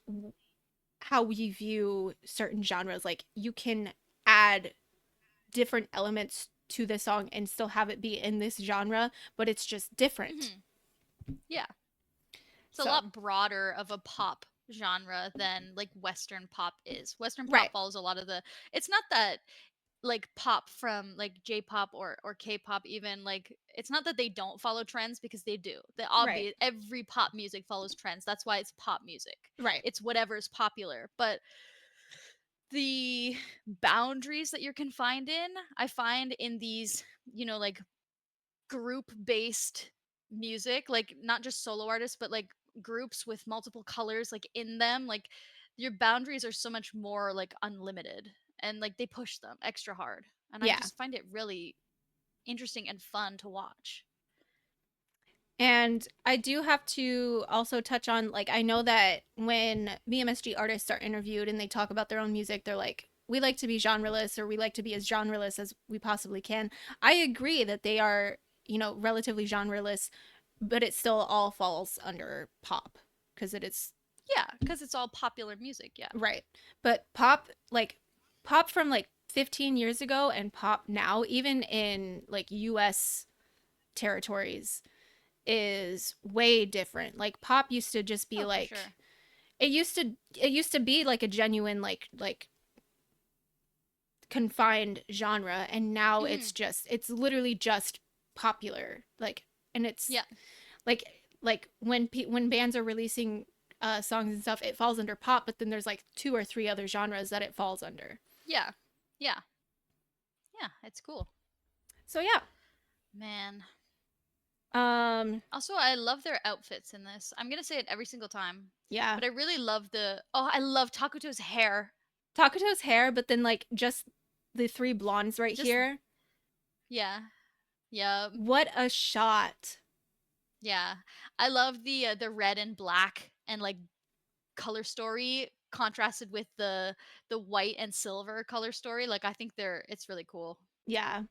how we view certain genres. Like you can add different elements to the song and still have it be in this genre, but it's just different. Yeah. It's a lot broader of a pop genre than like Western pop is. Western pop follows a lot of it's not that like pop from like J-pop or K-pop even, like it's not that they don't follow trends, because they do. Every pop music follows trends. That's why it's pop music. Right. It's whatever's popular. But the boundaries that you're confined in, I find in these, like group-based music, like not just solo artists, but like groups with multiple colors like in them, like your boundaries are so much more like unlimited, and like they push them extra hard, and I just find it really interesting and fun to watch. And I do have to also touch on, like, I know that when BMSG artists are interviewed and they talk about their own music, they're like, we like to be genreless, or we like to be as genreless as we possibly can. I agree that they are, relatively genreless, but it still all falls under pop, because it is. Yeah, because it's all popular music, yeah. Right. But pop from like 15 years ago and pop now, even in like US territories, is way different. Like pop used to just be like, for sure. it used to be like a genuine like confined genre, and now it's literally just popular, like, and it's like when bands are releasing songs and stuff, it falls under pop, but then there's like 2 or 3 other genres that it falls under. Yeah, it's cool. So yeah, Man. Um, Also, I love their outfits in this. I'm gonna say it every single time, yeah. but I really love the. Oh, I love Takuto's hair. Takuto's hair, but then like just the three blondes right Just- here. Yeah. Yeah. What a shot. Yeah. I love the red and black and like color story contrasted with the white and silver color story. Like I think it's really cool. Yeah.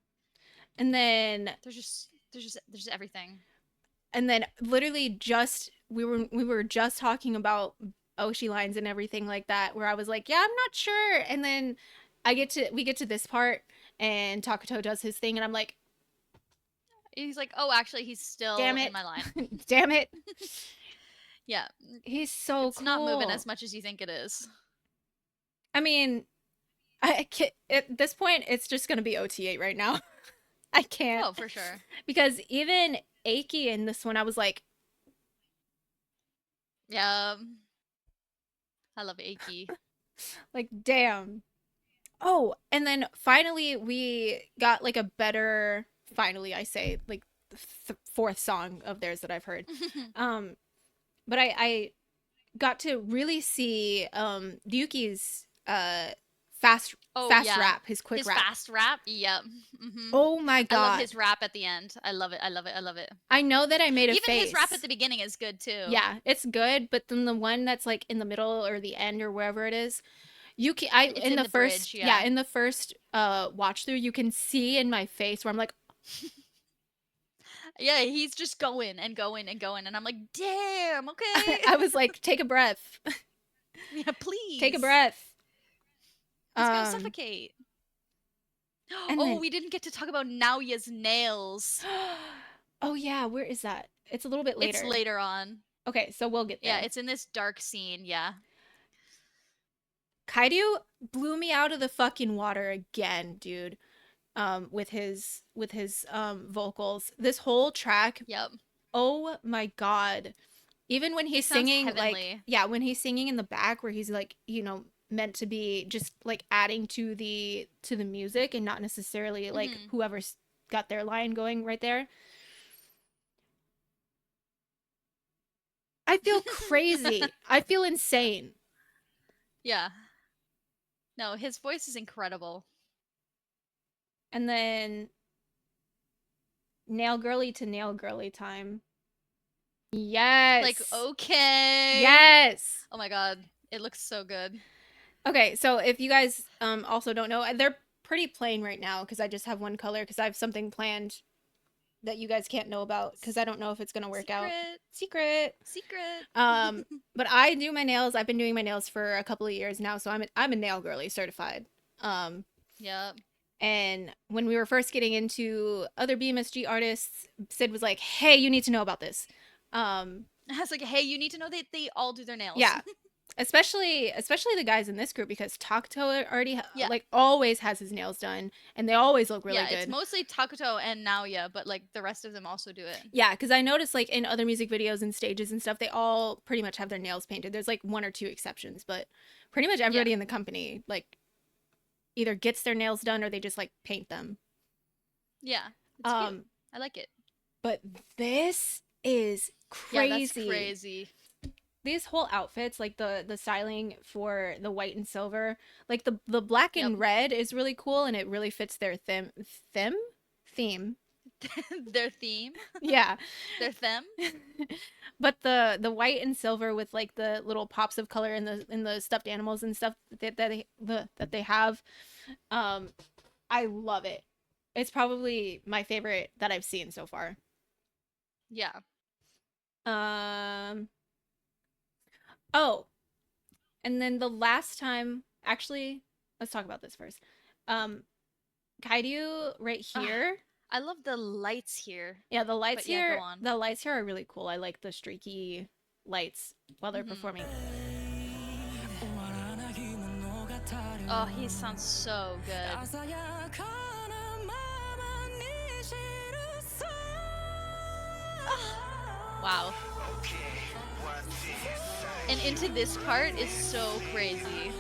And then There's just everything. and then literally just we were just talking about Oshi lines and everything like that, where I was like, yeah, I'm not sure. And then we get to this part and Takuto does his thing and I'm like, He's like, oh, actually, he's still damn it. in my line. Damn it. Yeah. He's so It's cool. not moving as much as you think it is. I mean, I can't, at this point, it's just going to be OT8 right now. I can't. Oh, for sure. Because even Aiki in this one, I was like, Yeah. I love Aiki. like, damn. Oh, and then finally we got like a better, finally I say, like fourth song of theirs that I've heard. But I got to really see Ryuki's fast yeah. rap, his quick His rap. fast rap. Yep. Oh my god. I love his rap at the end. I love it. I love it. I love it. I know that I made a Even face. his rap at the beginning is good too. Yeah, it's good, but then the one that's like in the middle or the end or wherever it is, in the first bridge, yeah. in the first watch through, you can see in my face where I'm like, Yeah, he's just going and going and going, and I'm like, damn, okay. I was like, take a breath. Yeah, please. Take a breath. He's gonna suffocate. and Oh, then- we didn't get to talk about Naoya's nails. Oh yeah, where is that? It's a little bit later. It's later on. Okay, so we'll get there. Yeah, it's in this dark scene. Yeah. Kairyu blew me out of the fucking water again, dude. With his vocals. This whole track. Yep. Oh my god. Even when he's singing heavenly. when he's singing in the back where he's like, meant to be just like adding to the music and not necessarily like whoever's got their line going right there. I feel crazy. I feel insane. Yeah. No, his voice is incredible. And then nail girly to nail girly time. Yes. Like, okay. Yes. Oh my god. It looks so good. Okay, so if you guys also don't know, they're pretty plain right now because I just have one color because I have something planned that you guys can't know about because I don't know if it's gonna work out. Secret. But I do my nails. I've been doing my nails for a couple of years now, so I'm a nail girly certified. Yep. And when we were first getting into other BMSG artists, Sid was like, "Hey, you need to know about this." I was like, hey, you need to know that they all do their nails. Yeah. Especially the guys in this group because Takuto already Yeah. like always has his nails done and they always look really yeah, good. it's mostly Takuto and Naoya, but like the rest of them also do it. Yeah, because I noticed like in other music videos and stages and stuff, they all pretty much have their nails painted. There's like one or two exceptions, but pretty much everybody in the company like either gets their nails done or they just like paint them. Yeah. It's cute. I like it. But this is crazy. Yeah, that's crazy. These whole outfits, like the styling for the white and silver, like the black and red is really cool and it really fits their theme. Their theme. Yeah. Their them. But the white and silver with like the little pops of color in the stuffed animals and stuff that they have, I love it. It's probably my favorite that I've seen so far. Yeah. Oh, and then the last time, actually, let's talk about this first. Kairyu right here. I love the lights here. Yeah, the lights But yeah, here. go on. The lights here are really cool. I like the streaky lights while they're performing. Oh, he sounds so good. Wow. And into this part is so crazy.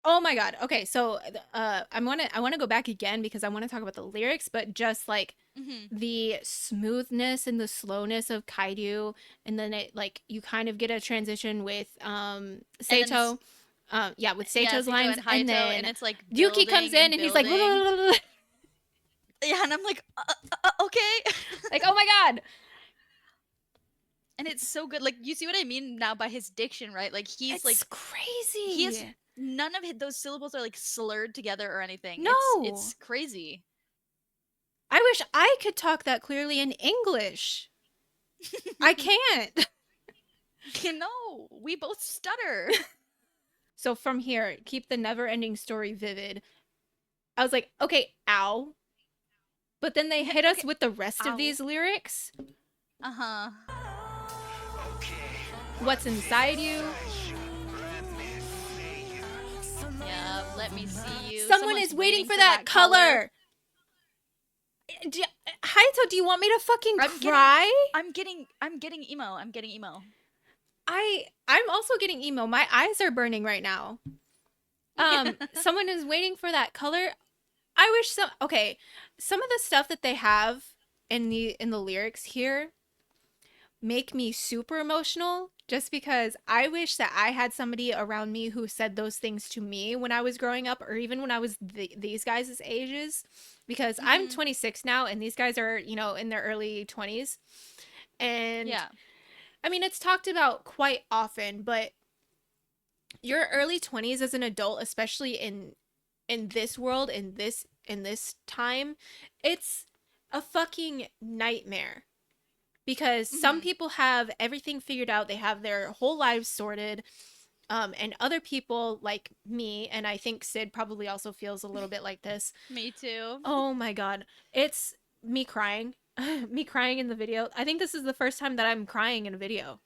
Oh my god. Okay, so I want to go back again because I want to talk about the lyrics, but just like the smoothness and the slowness of Kaidu, and then it like you kind of get a transition with Seito. Yeah, with Seito's lines, and then and it's like Yuki comes in and he's like, yeah, and I'm like, okay, like, oh my god. And it's so good. Like, you see what I mean now by his diction, right? Like, he's It's like crazy. He has none of those syllables are like slurred together or anything. No, it's crazy. I wish I could talk that clearly in English. I can't. You know, we both stutter. So from here, keep the never-ending story vivid. I was like, okay, ow. But then they hit us with the rest of these lyrics. Uh-huh. What's inside you? Yeah, let me see you. Someone is waiting for that color. Hayato, do you want me to fucking cry? I'm getting emo. I'm getting emo. I'm also getting emo. My eyes are burning right now. Someone is waiting for that color. I wish some of the stuff that they have in the lyrics here make me super emotional, just because I wish that I had somebody around me who said those things to me when I was growing up, or even when I was these guys' ages, because I'm 26 now and these guys are, you know, in their early 20s. And yeah, I mean, it's talked about quite often, but your early 20s as an adult, especially in this world, in this time, it's a fucking nightmare. Because some people have everything figured out, they have their whole lives sorted, and other people like me, and I think Sid probably also feels a little bit like this. Me too. Oh my god, it's me crying. Me crying in the video. I think this is the first time that I'm crying in a video.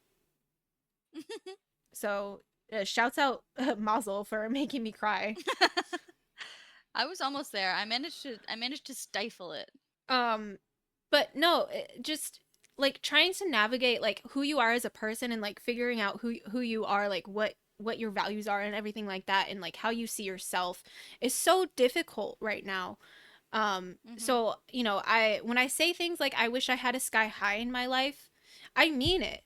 So shouts out MAZZEL for making me cry. I was almost there. I managed to stifle it. But no, just like trying to navigate like who you are as a person, and like figuring out who you are, like what your values are and everything like that, and like how you see yourself is so difficult right now. So, you know, when I say things like I wish I had a Sky High in my life, I mean it,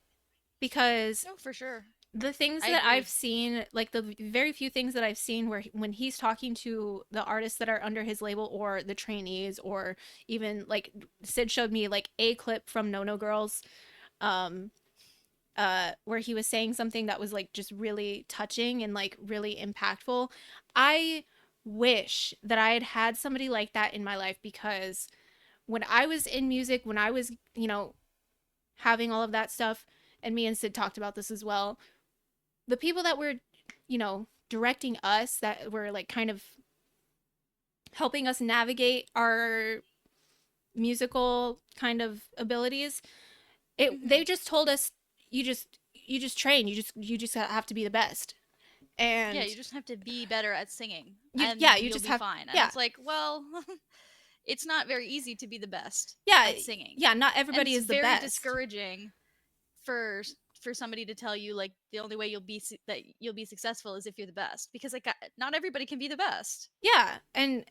because for sure. The things that I've seen, like the very few things that I've seen where when he's talking to the artists that are under his label or the trainees, or even like Sid showed me like a clip from No No Girls, where he was saying something that was like just really touching and like really impactful. I wish that I had had somebody like that in my life, because when I was in music, when I was, you know, having all of that stuff, and me and Sid talked about this as well, the people that were, you know, directing us, that were like kind of helping us navigate our musical kind of abilities, they just told us, you just train, you just have to be the best. And yeah, you just have to be better at singing. You just be have fine. And yeah. It's like, well, it's not very easy to be the best at singing. Yeah, not everybody is the best. It's very discouraging for somebody to tell you like the only way you'll be successful is if you're the best, because like not everybody can be the best. Yeah, and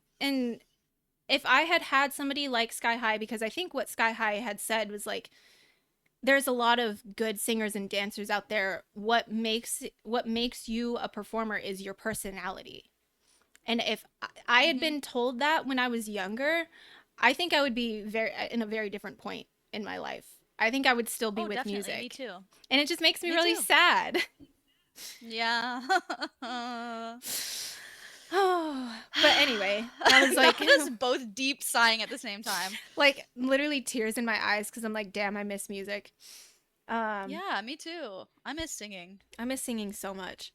if I had somebody like Sky High, because I think what Sky High had said was like, there's a lot of good singers and dancers out there. What makes you a performer is your personality. And if I had been told that when I was younger, I think I would be in a very different point in my life. I think I would still be with music. Me too. And it just makes me really sad. Yeah. But anyway, I was like, that was both deep sighing at the same time. Like literally tears in my eyes, because I'm like, damn, I miss music. Yeah, me too. I miss singing. I miss singing so much.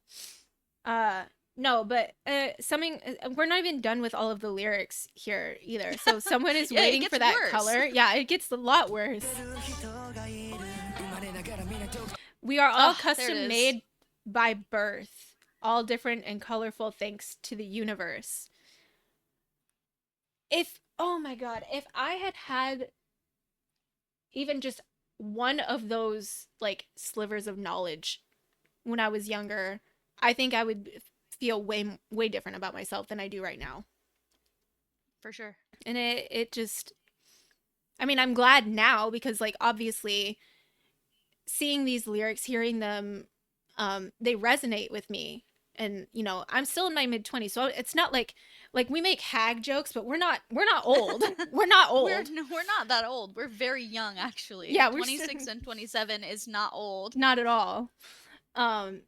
No, but we're not even done with all of the lyrics here either. So someone is waiting for that color. Yeah, it gets a lot worse. We are all custom made by birth, all different and colorful thanks to the universe. Oh my god, if I had even just one of those like slivers of knowledge when I was younger, I think I would feel way different about myself than I do right now. For sure. And it just, I mean, I'm glad now because like obviously seeing these lyrics, hearing them, they resonate with me. And you know, I'm still in my mid-20s, so it's not like we make hag jokes, but we're not old. We're not old. We're not that old. We're very young, actually. Yeah, we're 26 and 27 is not old. Not at all. And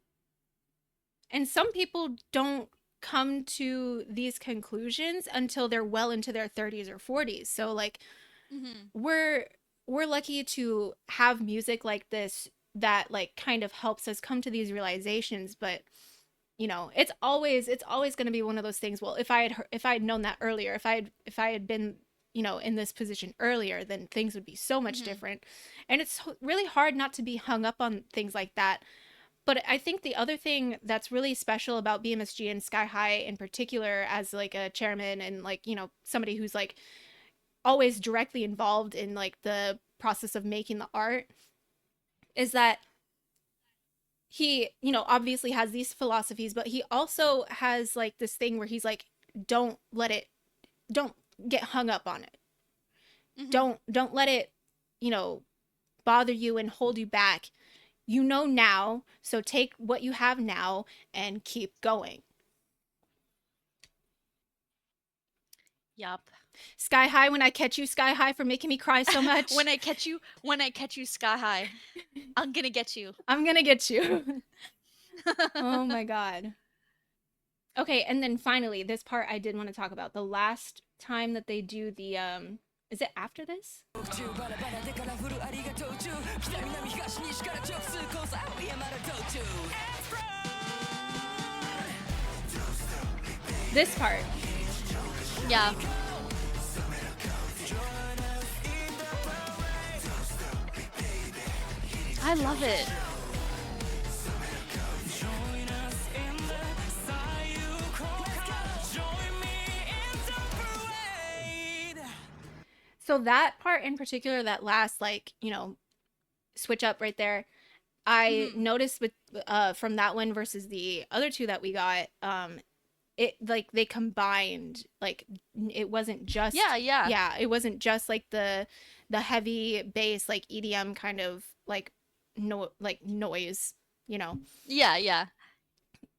some people don't come to these conclusions until they're well into their 30s or 40s. So like we're lucky to have music like this that like kind of helps us come to these realizations, but you know, it's always going to be one of those things. Well, if I had known that earlier, if I had been, you know, in this position earlier, then things would be so much different. And it's really hard not to be hung up on things like that. But I think the other thing that's really special about BMSG and Sky High in particular, as like a chairman and like, you know, somebody who's like always directly involved in like the process of making the art, is that he, you know, obviously has these philosophies, but he also has like this thing where he's like, don't get hung up on it. Don't let it, you know, bother you and hold you back. You know now, so take what you have now and keep going. Yup. Sky High, when I catch you, Sky High, for making me cry so much. when I catch you, Sky High, I'm gonna get you. I'm gonna get you. Oh my god. Okay, and then finally, this part I did want to talk about. The last time that they do the, is it after this? This part. Yeah. I love it. So that part in particular, that last, like, you know, switch up right there, I noticed with from that one versus the other two that we got, it like they combined, like it wasn't just it wasn't just like the heavy bass like EDM kind of like noise, you know. Yeah.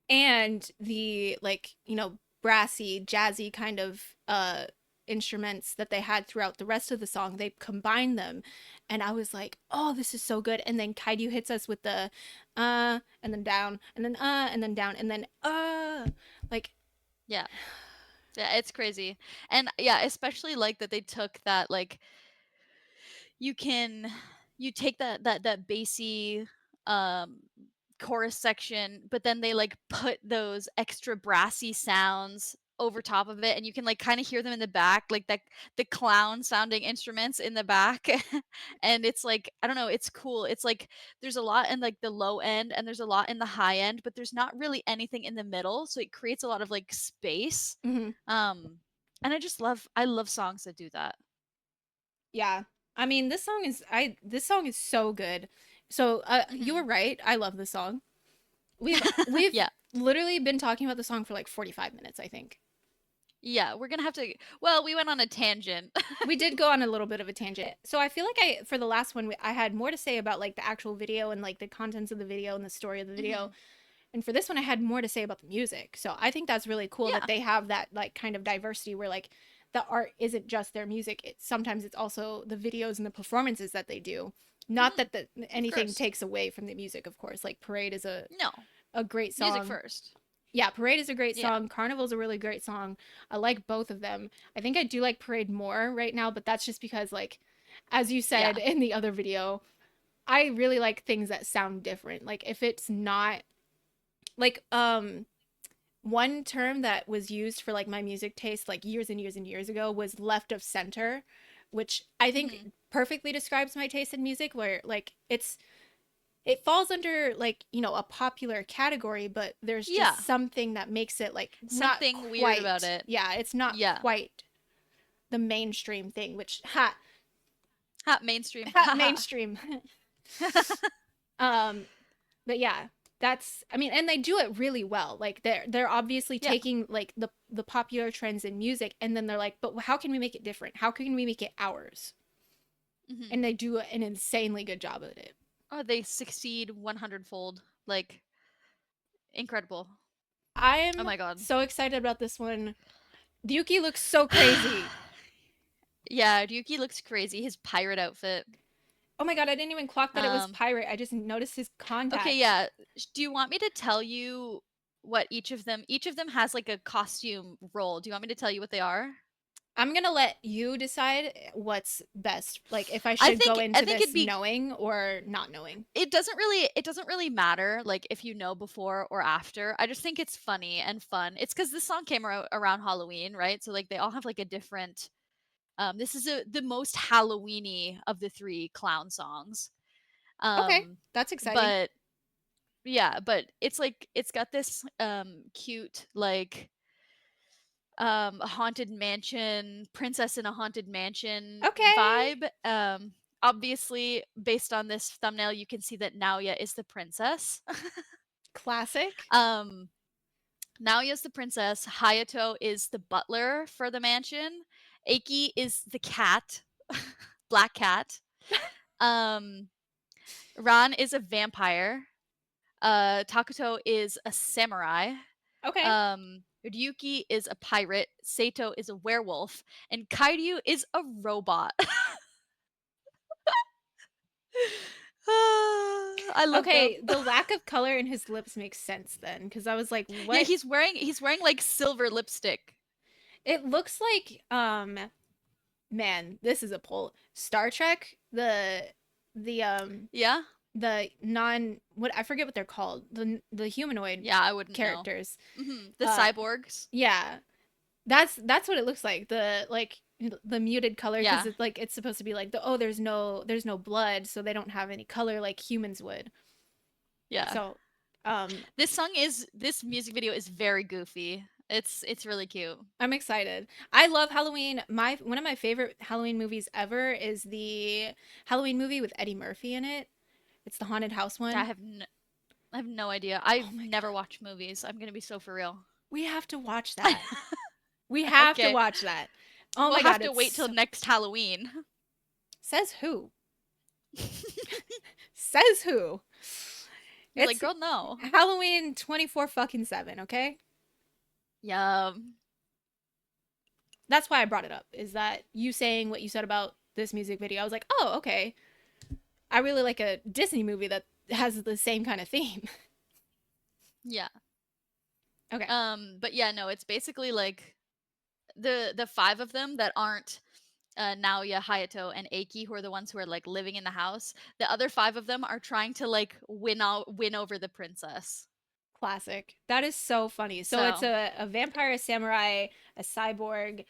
And the like, you know, brassy, jazzy kind of instruments that they had throughout the rest of the song, they combined them, and I was like, oh, this is so good. And then Kaidu hits us with the and then down, and then down, and then like yeah, it's crazy. And yeah, especially like that they took that, like you take that bassy chorus section, but then they like put those extra brassy sounds over top of it, and you can like kind of hear them in the back, like the clown sounding instruments in the back. And it's like, I don't know, it's cool. It's like there's a lot in like the low end and there's a lot in the high end, but there's not really anything in the middle, so it creates a lot of like space. And I love songs that do that. Yeah, I mean, this song is so good. So you were right, I love this song. We've yeah, literally been talking about the song for like 45 minutes, I think. Yeah, we're gonna have to. Well, we went on a tangent. We did go on a little bit of a tangent. So I feel like for the last one, I had more to say about like the actual video and like the contents of the video and the story of the video. And for this one, I had more to say about the music. So I think that's really cool that they have that like kind of diversity where like the art isn't just their music. Sometimes it's also the videos and the performances that they do. Not that anything takes away from the music, of course. Like Parade is a great song. Music first. Yeah, Parade is a great song. Carnival is a really great song. I like both of them. I think I do like Parade more right now, but that's just because, like, as you said in the other video, I really like things that sound different. Like, if it's not, like, one term that was used for, like, my music taste, like, years and years and years ago was left of center, which I think perfectly describes my taste in music, where, like, it falls under, like, you know, a popular category, but there's just something that makes it, like, something not weird quite, about it. Yeah, it's not quite the mainstream thing, which, Mainstream. Mainstream. But yeah, that's, I mean, and they do it really well. Like they're obviously taking like the popular trends in music, and then they're like, but how can we make it different? How can we make it ours? And they do an insanely good job at it. Oh, they succeed 100-fold. Like, incredible. I'm oh my god, so excited about this one. Ryuki looks so crazy. Yeah, Ryuki looks crazy. His pirate outfit. Oh my god, I didn't even clock that it was pirate. I just noticed his contacts. Okay, yeah. Do you want me to tell you what each of them has like a costume role? Do you want me to tell you what they are? I'm gonna let you decide what's best. Like if I should go into this knowing or not knowing. It doesn't really matter like if you know before or after. I just think it's funny and fun. It's because this song came around Halloween, right? So like they all have like a different. This is the most Halloweeny of the 3 clown songs. Okay, that's exciting. But yeah, but it's like it's got this cute like haunted mansion, princess in a haunted mansion vibe. Obviously based on this thumbnail you can see that Naoya is the princess. Classic. Naoya's the princess, Hayato is the butler for the mansion, Eiki is the cat, black cat. Ran is a vampire. Takuto is a samurai. Okay. Ryuki is a pirate, Seito is a werewolf, and Kairyu is a robot. I love them. The lack of color in his lips makes sense then, because I was like, what? Yeah, he's wearing like silver lipstick. It looks like man, this is a poll. Star Trek, the yeah, the what I forget what they're called, the humanoid I wouldn't characters, the cyborgs. Yeah, that's what it looks like. The muted color, because it's like it's supposed to be like there's no blood, so they don't have any color like humans would. Yeah. So this music video is very goofy. It's really cute. I'm excited. I love Halloween. One of my favorite Halloween movies ever is the Halloween movie with Eddie Murphy in it. It's the haunted house one. I have no idea. I've never watched movies. I'm gonna be so for real. We have to watch that. We have to watch that. Oh my god, we'll have to wait till next Halloween. Says who? Says who? It's like, girl, no. Halloween 24/7, okay? Yum. That's why I brought it up, is that you saying what you said about this music video. I was like, oh, okay. I really like a Disney movie that has the same kind of theme. Yeah. Okay. But yeah, no, it's basically like the 5 of them that aren't Naoya, Hayato, and Eiki, who are the ones who are like living in the house. The other 5 of them are trying to like win over the princess. Classic. That is so funny. So it's a vampire, a samurai, a cyborg,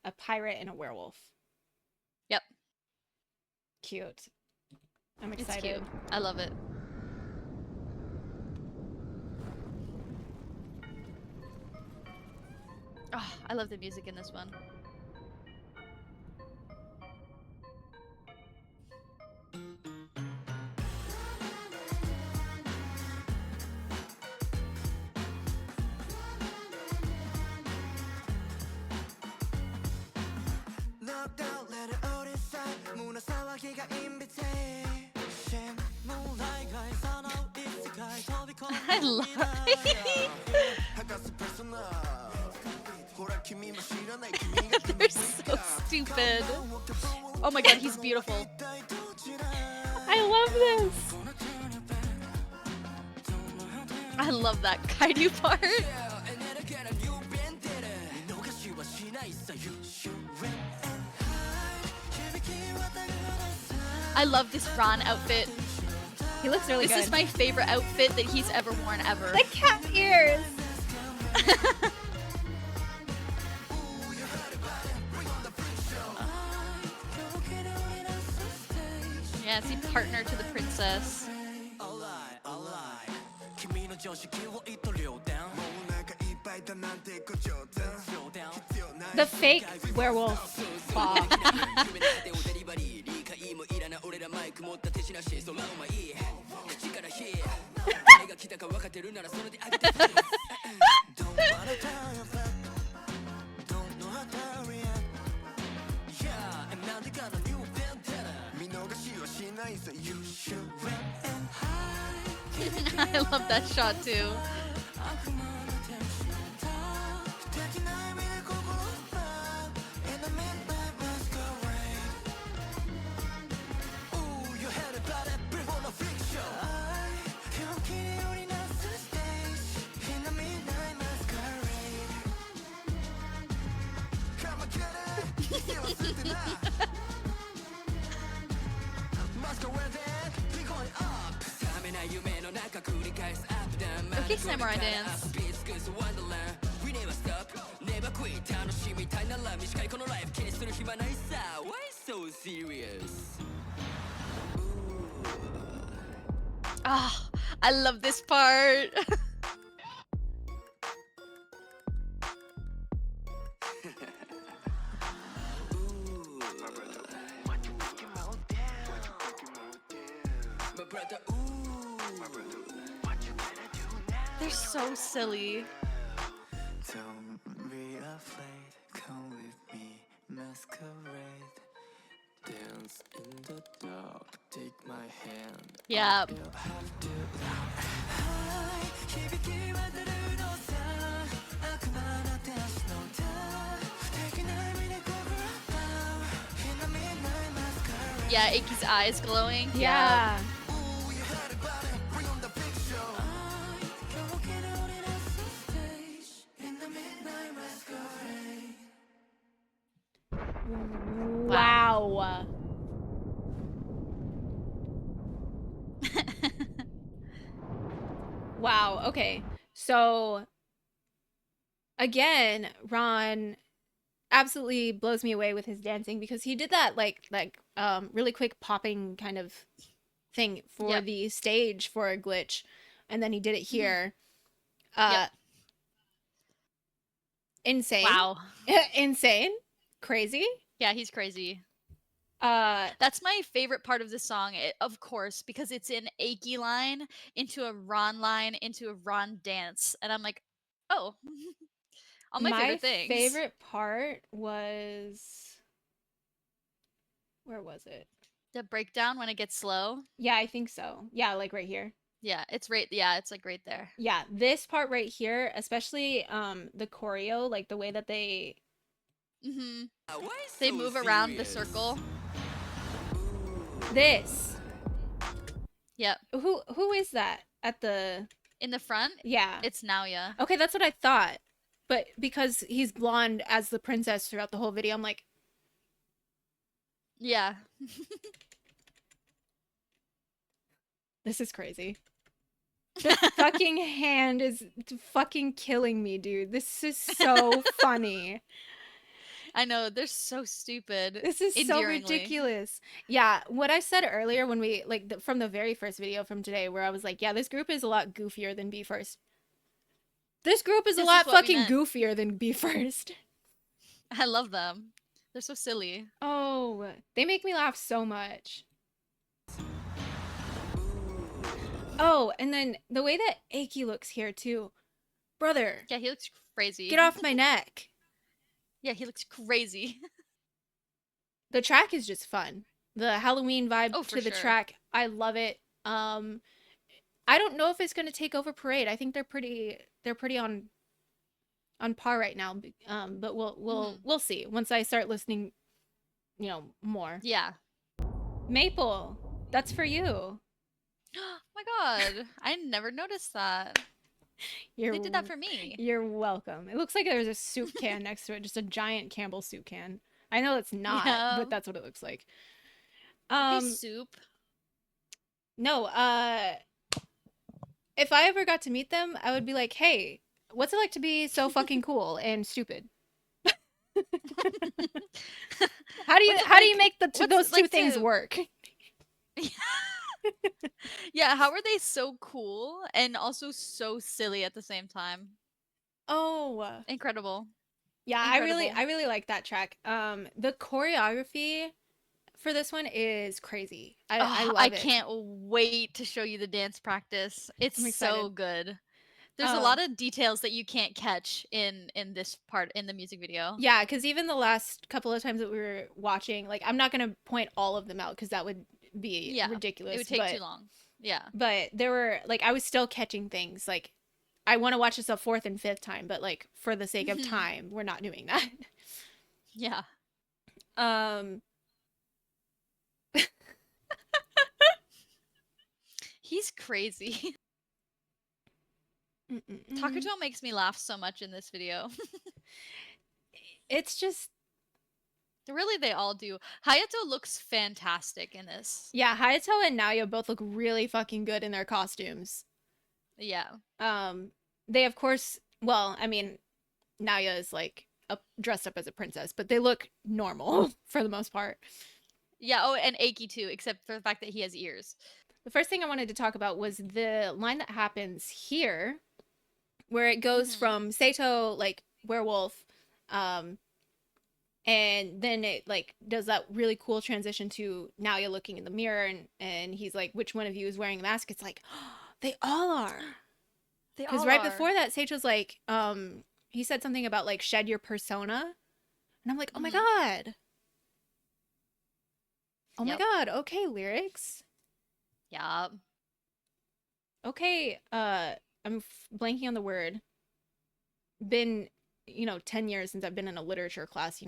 a pirate, and a werewolf. Yep. Cute. I'm excited. It's cute. I love it. Oh, I love the music in this one. I love it. They're so stupid. Oh my god, he's beautiful. I love this. I love that Kaiju part. I love this Ron outfit. He looks really good. This is my favorite outfit that he's ever worn ever. The cat ears. Yeah, see, partner to the princess. The fake werewolf claw. I love that shot too. Okay, samurai dance. Ah, I love this part. They're so silly. Don't be afraid, come with me, masquerade. Dance in the dark, take my hand. Yeah. You'll have to high,響き渡るのさ、悪魔の天使の歌、不敵な意味で告白、in the midnight masquerade. Yeah, Aiki's eyes glowing. Yeah. Ooh, you had it, body, bring on the big show. Come on, get on it as the stage, in the midnight masquerade. Wow. Wow. Okay. So again, Ron absolutely blows me away with his dancing because he did that really quick popping kind of thing for Yep. the stage for a glitch, and then he did it here. Yep. Insane. Wow. Insane. Crazy. Yeah, he's crazy. Uh That's my favorite part of the song, of course, because it's an Aiki line into a Ron line into a Ron dance, and I'm like, oh, all my favorite things. favorite part was, where was it? The breakdown when it gets slow. Yeah, I think so. Yeah, like right here. Yeah, it's right. Yeah, it's like right there. Yeah, this part right here, especially the choreo, like the way that they Mm-hmm. They move around the circle. this. Yep. Who is that at the In the front, yeah. it's Naoya. Okay, that's what I thought. But because he's blonde as the princess throughout the whole video, I'm like, Yeah. this is crazy. The fucking hand is fucking killing me, dude. This is so funny. I know, they're so stupid. This is so endearingly. ridiculous. Yeah, what I said earlier when we, from the very first video from today, where I was like, yeah, this group is a lot goofier than Be First. This group is a This is lot what we fucking meant. goofier than Be First. I love them. They're so silly. Oh, they make me laugh so much. Oh, and then the way that Aiki looks here too. Brother, Yeah, he looks crazy. get off my neck. Yeah, he looks crazy. The track is just fun. The Halloween vibe Oh, for to the sure. track, I love it. I don't know if it's gonna take over Parade. I think they're pretty on par right now. But we'll see once I start listening, more. Yeah. Maple, that's for you. Oh my god. I never noticed that. You're They did that for me. You're welcome. It looks like there's a soup can next to it, just a giant Campbell soup can. I know it's not, Yeah. but that's what it looks like. Hey, soup. No, if I ever got to meet them, I would be like, "Hey, what's it like to be so fucking cool and stupid?" How do you make what's those it two like things to- work? Yeah, how are they so cool and also so silly at the same time? Oh, Incredible. yeah, Incredible. I really like that track. The choreography for this one is crazy. I Ugh, love I it. can't wait to show you the dance practice. I'm It's so excited. good. There's a Um, lot of details that you can't catch in this part in the music video. Yeah, because even the last couple of times that we were watching, like I'm not gonna point all of them out because that would be Yeah, ridiculous. it would take too long. Yeah. But there were like I was still catching things. Like I want to watch this a fourth and fifth time, but like for the sake of time, we're not doing that. Yeah. Um, He's crazy. mm-mm-mm. Takuto makes me laugh so much in this video. It's just Really, they all do. Hayato looks fantastic in this. yeah, Hayato and Naoya both look really fucking good in their costumes. Yeah. They of course, well, I mean, Naoya is like dressed up as a princess, but they look normal for the most part. Yeah, oh, and Eiki too, except for the fact that he has ears. The first thing I wanted to talk about was the line that happens here, where it goes from Sato, like, werewolf, and then it, like, does that really cool transition to Naoya looking in the mirror, and he's like, which one of you is wearing a mask? It's like, oh, they all are. They all Because right are. before that, Sato's like, he said something about, like, shed your persona. And I'm like, oh my god. Oh my god, okay, lyrics. Yeah. Okay, I'm blanking on the word. Been, 10 years since I've been in a literature class,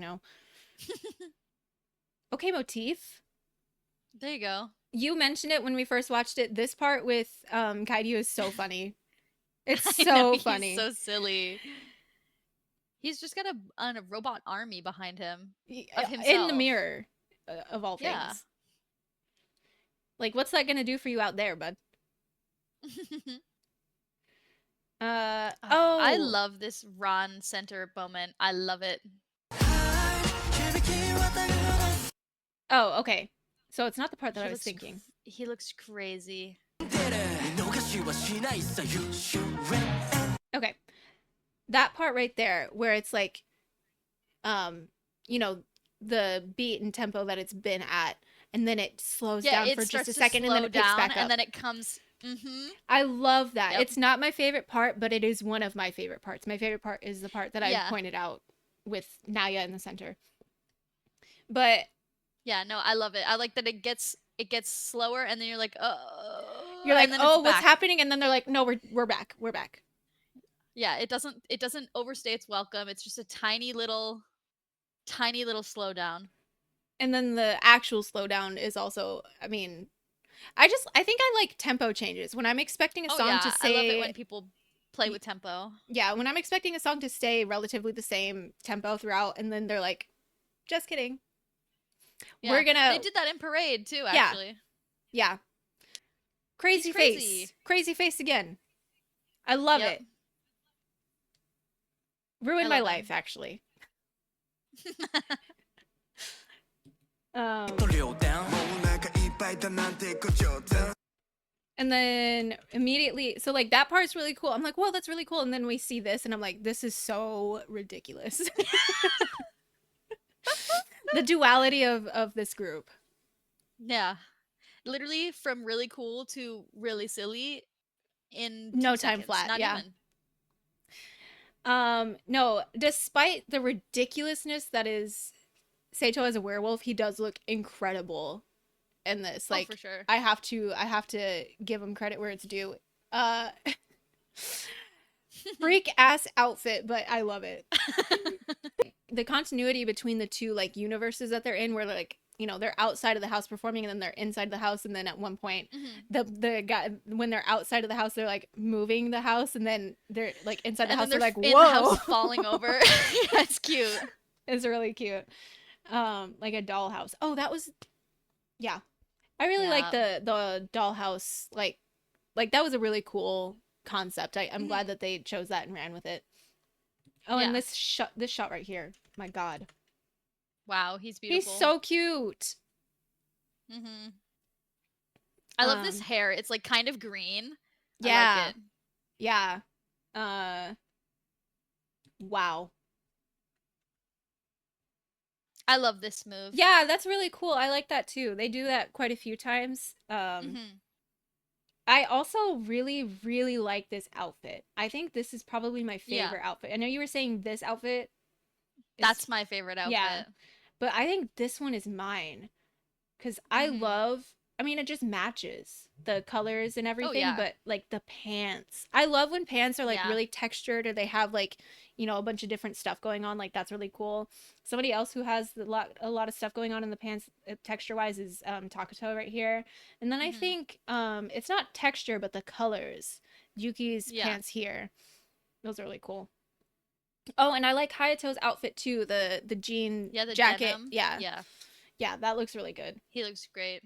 Okay, motif. There you go. You mentioned it when we first watched it. This part with Kaiju is so funny. It's I know, so funny. He's so silly. He's just got a robot army behind him. Of himself. In the mirror, of all things. Yeah. Like, what's that gonna do for you out there, bud? I love this Ron center moment. I love it. Oh, okay. So it's not the part that I was thinking. He looks crazy. Okay. That part right there where it's like the beat and tempo that it's been at, and then it slows down for just a second and then it picks back up. And then it comes I love that. Yep. It's not my favorite part, but it is one of my favorite parts. My favorite part is the part that I pointed out with Naoya in the center. But yeah, no, I love it. I like that it gets slower, and then you're like, oh. You're like, oh, what's happening? And then they're like, no, we're back. We're back. Yeah, it doesn't overstay its welcome. It's just a tiny little slowdown. And then the actual slowdown is also, I mean, I think I like tempo changes. When I'm expecting a song to say, I love it when people play with tempo. Yeah, when I'm expecting a song to stay relatively the same tempo throughout, and then they're like, just kidding. Yeah, they did that in Parade too, actually. Yeah. Crazy face. Crazy face again. I love it. Ruined my life, actually. And then immediately, so like that part's really cool. I'm like, whoa, that's really cool. And then we see this, and I'm like, this is so ridiculous. The duality of this group. Yeah. Literally from really cool to really silly in no 2 time seconds. flat. Not yeah. Even. No, despite the ridiculousness that is Sato as a werewolf, he does look incredible in this. Like, for sure. I have to give him credit where it's due. Freak ass outfit, but I love it. The continuity between the two like universes that they're in, where like, they're outside of the house performing, and then they're inside the house, and then at one point the guy, when they're outside of the house, they're like moving the house, and then they're like inside the house, they're like, whoa, in the house falling over. That's cute. It's really cute. Like a dollhouse. Oh, that was, yeah. I really like the dollhouse. Like that was a really cool concept. I'm glad that they chose that and ran with it. Oh, and this shot right here. My God. Wow, he's beautiful. He's so cute. I love this hair. It's like kind of green. Yeah. I like it. Yeah. Wow. I love this move. Yeah, that's really cool. I like that too. They do that quite a few times. I also really, really like this outfit. I think this is probably my favorite outfit. I know you were saying this outfit. That's my favorite outfit. Yeah, but I think this one is mine because I love. I mean, it just matches the colors and everything, but like the pants. I love when pants are like really textured or they have like, you know, a bunch of different stuff going on. Like that's really cool. Somebody else who has a lot of stuff going on in the pants texture wise is Takuto right here. And then I think it's not texture but the colors. Yuki's pants here. Those are really cool. Oh, and I like Hayato's outfit too. The jean jacket. Denim. Yeah, that looks really good. He looks great.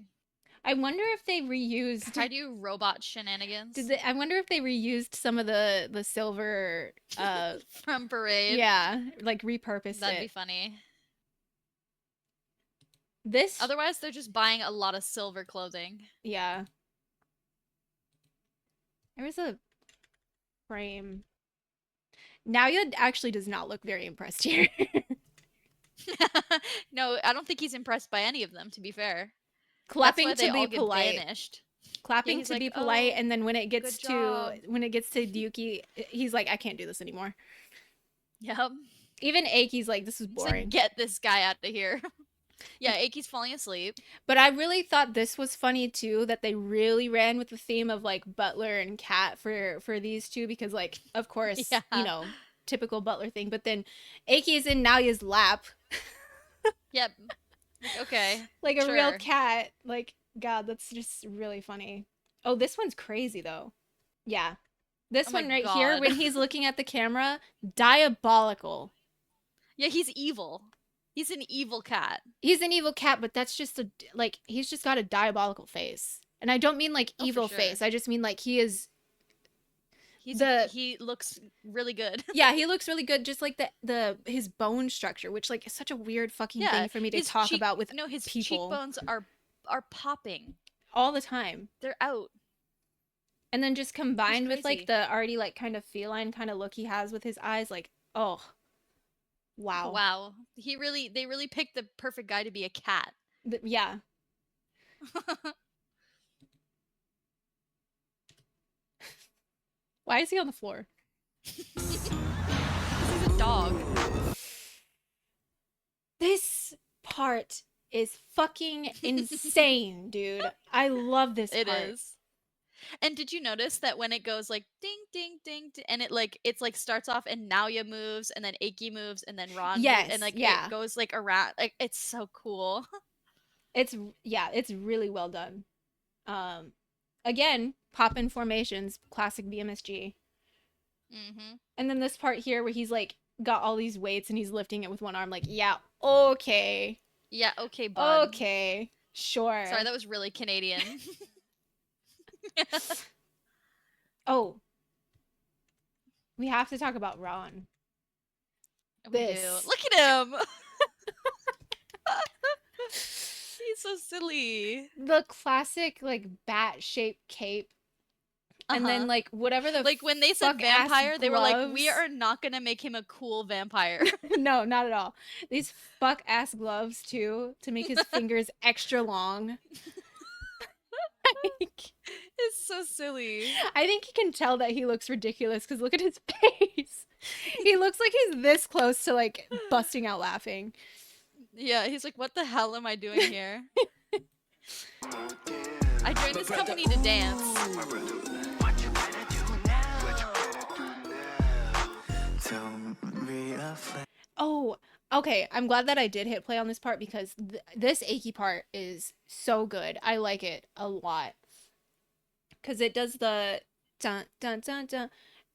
I wonder if they reused. Try to do robot shenanigans. I wonder if they reused some of the silver from Parade. Yeah, like repurposed That'd be funny. This. Otherwise, they're just buying a lot of silver clothing. Yeah. There was a frame. Naoya actually does not look very impressed here. No, I don't think he's impressed by any of them. To be fair. Clapping to be polite. Banished. Clapping to be polite, and then when it gets to Yuki, he's like, I can't do this anymore. Yep. Even Eiki's like, this is boring. Like, get this guy out of here. Yeah, Eiki's falling asleep. But I really thought this was funny too, that they really ran with the theme of like butler and cat for these two, because like, of course, you know, typical butler thing. But then Eiki's in Naoya's lap. Yep. Okay. Like a real cat. Like, God, that's just really funny. Oh, this one's crazy though. Yeah. This one right here, when he's looking at the camera, diabolical. Yeah, he's evil. He's an evil cat. He's an evil cat, but that's just like, he's just got a diabolical face. And I don't mean like evil face. I just mean like he looks really good. Yeah, he looks really good. Just like his bone structure, which like is such a weird fucking thing for me to talk about with his people. Cheekbones are popping all the time. They're out. And then just combined with like the already like kind of feline kind of look he has with his eyes, like, oh, wow. Wow. They really picked the perfect guy to be a cat. Yeah. Why is he on the floor? He's a dog. This part is fucking insane, dude. I love this part. It is. And did you notice that when it goes like ding ding ding, and it's like starts off and Naoya moves and then Eiki moves and then Ron moves, and like it goes like around, like it's so cool. It's really well done. Again, pop-in formations, classic BMSG. And then this part here where he's like got all these weights and he's lifting it with one arm, like, yeah, okay. Yeah, okay, bud. Okay, sure. Sorry, that was really Canadian. Oh, we have to talk about Ron. We do. Look at him. He's so silly. The classic like bat-shaped cape. And then like whatever the like when they said vampire, they were like, we are not gonna make him a cool vampire. No, not at all. These fuck ass gloves too, to make his fingers extra long. It's so silly. I think he can tell that he looks ridiculous because look at his face. He looks like he's this close to like busting out laughing. Yeah, he's like, what the hell am I doing here? I joined this company to dance. Oh, okay. I'm glad that I did hit play on this part because this Eiki part is so good. I like it a lot. Because it does the dun dun dun dun.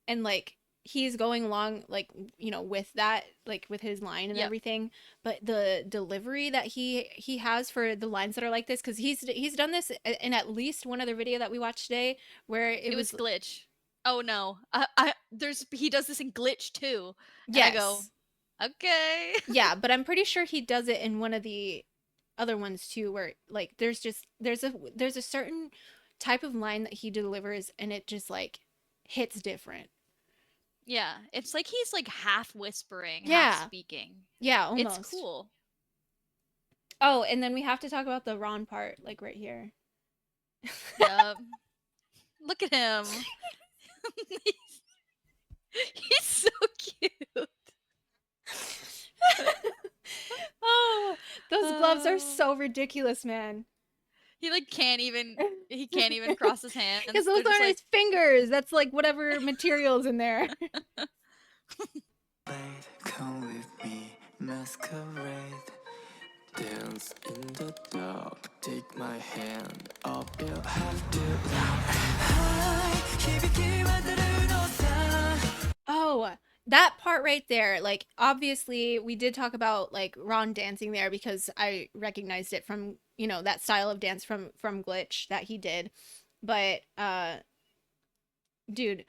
And like he's going along like, you know, with that, like with his line and everything. But the delivery that he has for the lines that are like this, because he's done this in at least one other video that we watched today where it was Glitch. Oh no. He does this in Glitch too. Yes. I go, okay. Yeah, but I'm pretty sure he does it in one of the other ones too, where like there's a certain type of line that he delivers and it just like hits different. Yeah, it's like he's like half whispering, Yeah. half speaking. Yeah, almost. It's cool. Oh, and then we have to talk about the Ron part, like right here. Yep. Look at him. He's so cute. Oh, those gloves are so ridiculous, man. He like can't even cross his hands. Because those aren't his fingers. That's like whatever material's in there. Come with me, masquerade. Dance in the dark. Take my hand. I'll have to Oh, that part right there, like obviously we did talk about like Ron dancing there because I recognized it from, you know, that style of dance from Glitch that he did. But dude,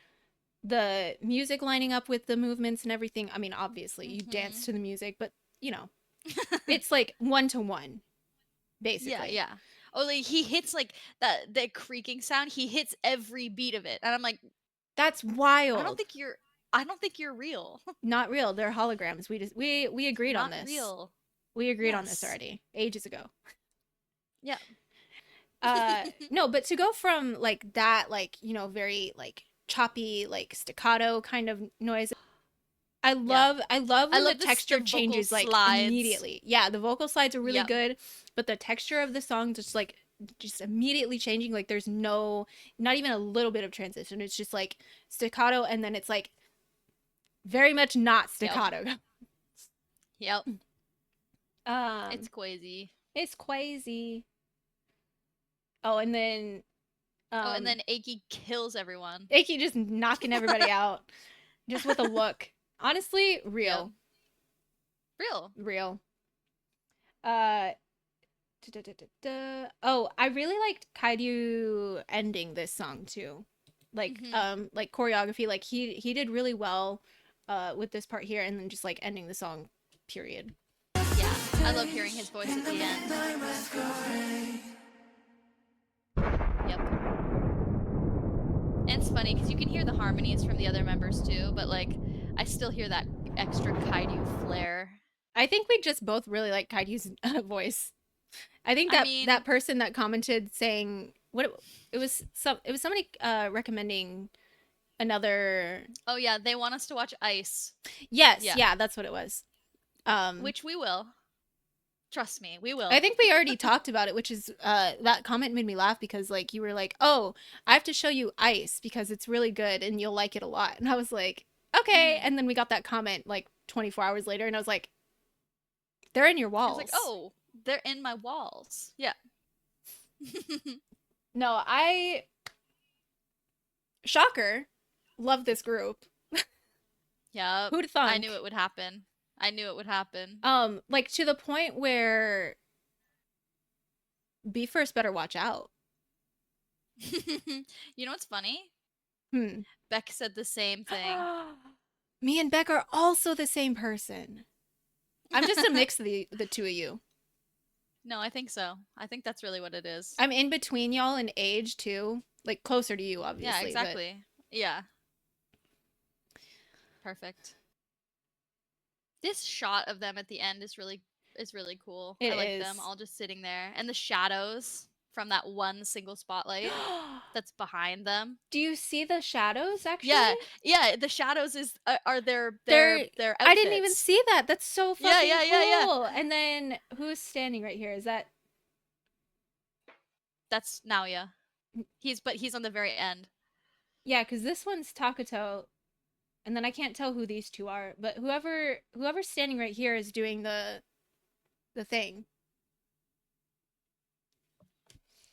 the music lining up with the movements and everything, I mean, obviously you dance to the music, but you know, it's like 1-to-1 basically. Yeah, yeah. Oh, like he hits like the creaking sound. He hits every beat of it, and I'm like, that's wild. I don't think you're real. Not real. They're holograms. We agreed on this. Not real. We agreed on this already ages ago. Yeah. No, but to go from like that, like, you know, very like choppy, like staccato kind of noise. I love when the texture changes like immediately. Yeah, the vocal slides are really good, but the texture of the song just immediately changing. Like there's not even a little bit of transition. It's just like staccato, and then it's like very much not staccato. Yep. It's crazy. It's crazy. Oh, and then and then Aki kills everyone. Aki just knocking everybody out just with a look. Honestly, real. Real. Real. Oh, I really liked Kaidyu ending this song too. Like like choreography, like he did really well with this part here, and then just like ending the song, period. Yeah, I love hearing his voice at the end. Yep. And it's funny because you can hear the harmonies from the other members too, but like I still hear that extra Kaidyu flair. I think we just both really like Kaidyu's voice. I think that that person that commented saying it was somebody recommending another. Oh yeah, they want us to watch Ice. Yes, yeah, that's what it was. Which we will. Trust me, we will. I think we already talked about it, which is that comment made me laugh because like you were like, "Oh, I have to show you Ice because it's really good and you'll like it a lot." And I was like, "Okay." And then we got that comment like 24 hours later, and I was like, "They're in your walls." I was like, "Oh, they're in my walls." Yeah. No, shocker, love this group. Yeah. Who'd have thought? I knew it would happen. Like to the point where B1st better watch out. You know what's funny? Beck said the same thing. Me and Beck are also the same person. I'm just a mix of the two of you. No, I think so. I think that's really what it is. I'm in between y'all in age too, like closer to you, obviously. Yeah, exactly. Yeah. Perfect. This shot of them at the end is really cool. I like them all just sitting there, and the shadows from that one single spotlight that's behind them. Do you see the shadows actually? Yeah. The shadows are their outfits. I didn't even see that. That's so fucking cool. Yeah. And then who's standing right here? Is that? That's Naoya. He's on the very end. Yeah, because this one's Takato. And then I can't tell who these two are, but whoever's standing right here is doing the thing.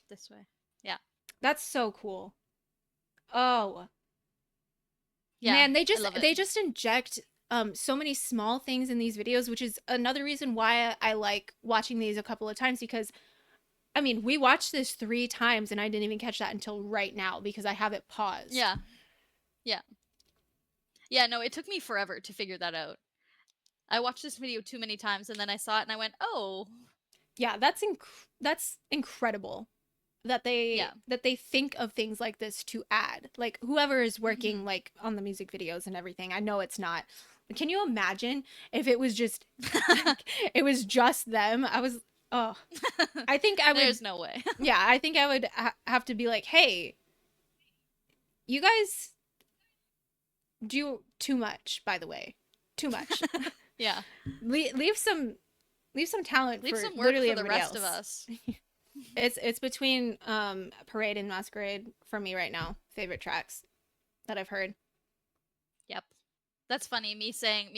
This way. Yeah. That's so cool. Oh. Yeah. Man, they just inject so many small things in these videos, which is another reason why I like watching these a couple of times, because I mean, we watched this 3 times and I didn't even catch that until right now because I have it paused. Yeah. Yeah. Yeah, no, it took me forever to figure that out. I watched this video too many times, and then I saw it, and I went, "Oh." Yeah, that's incredible that they think of things like this to add. Like whoever is working like on the music videos and everything. I know it's not. Can you imagine if it was just it was just them? Oh, I think I would. There's no way. Yeah, I think I would have to be like, hey, you guys do too much. By the way, too much. Yeah. Leave some talent Leave for some work literally for the everybody rest else. of us. It's between Parade and Masquerade for me right now. Favorite tracks that I've heard. Yep. That's funny. Me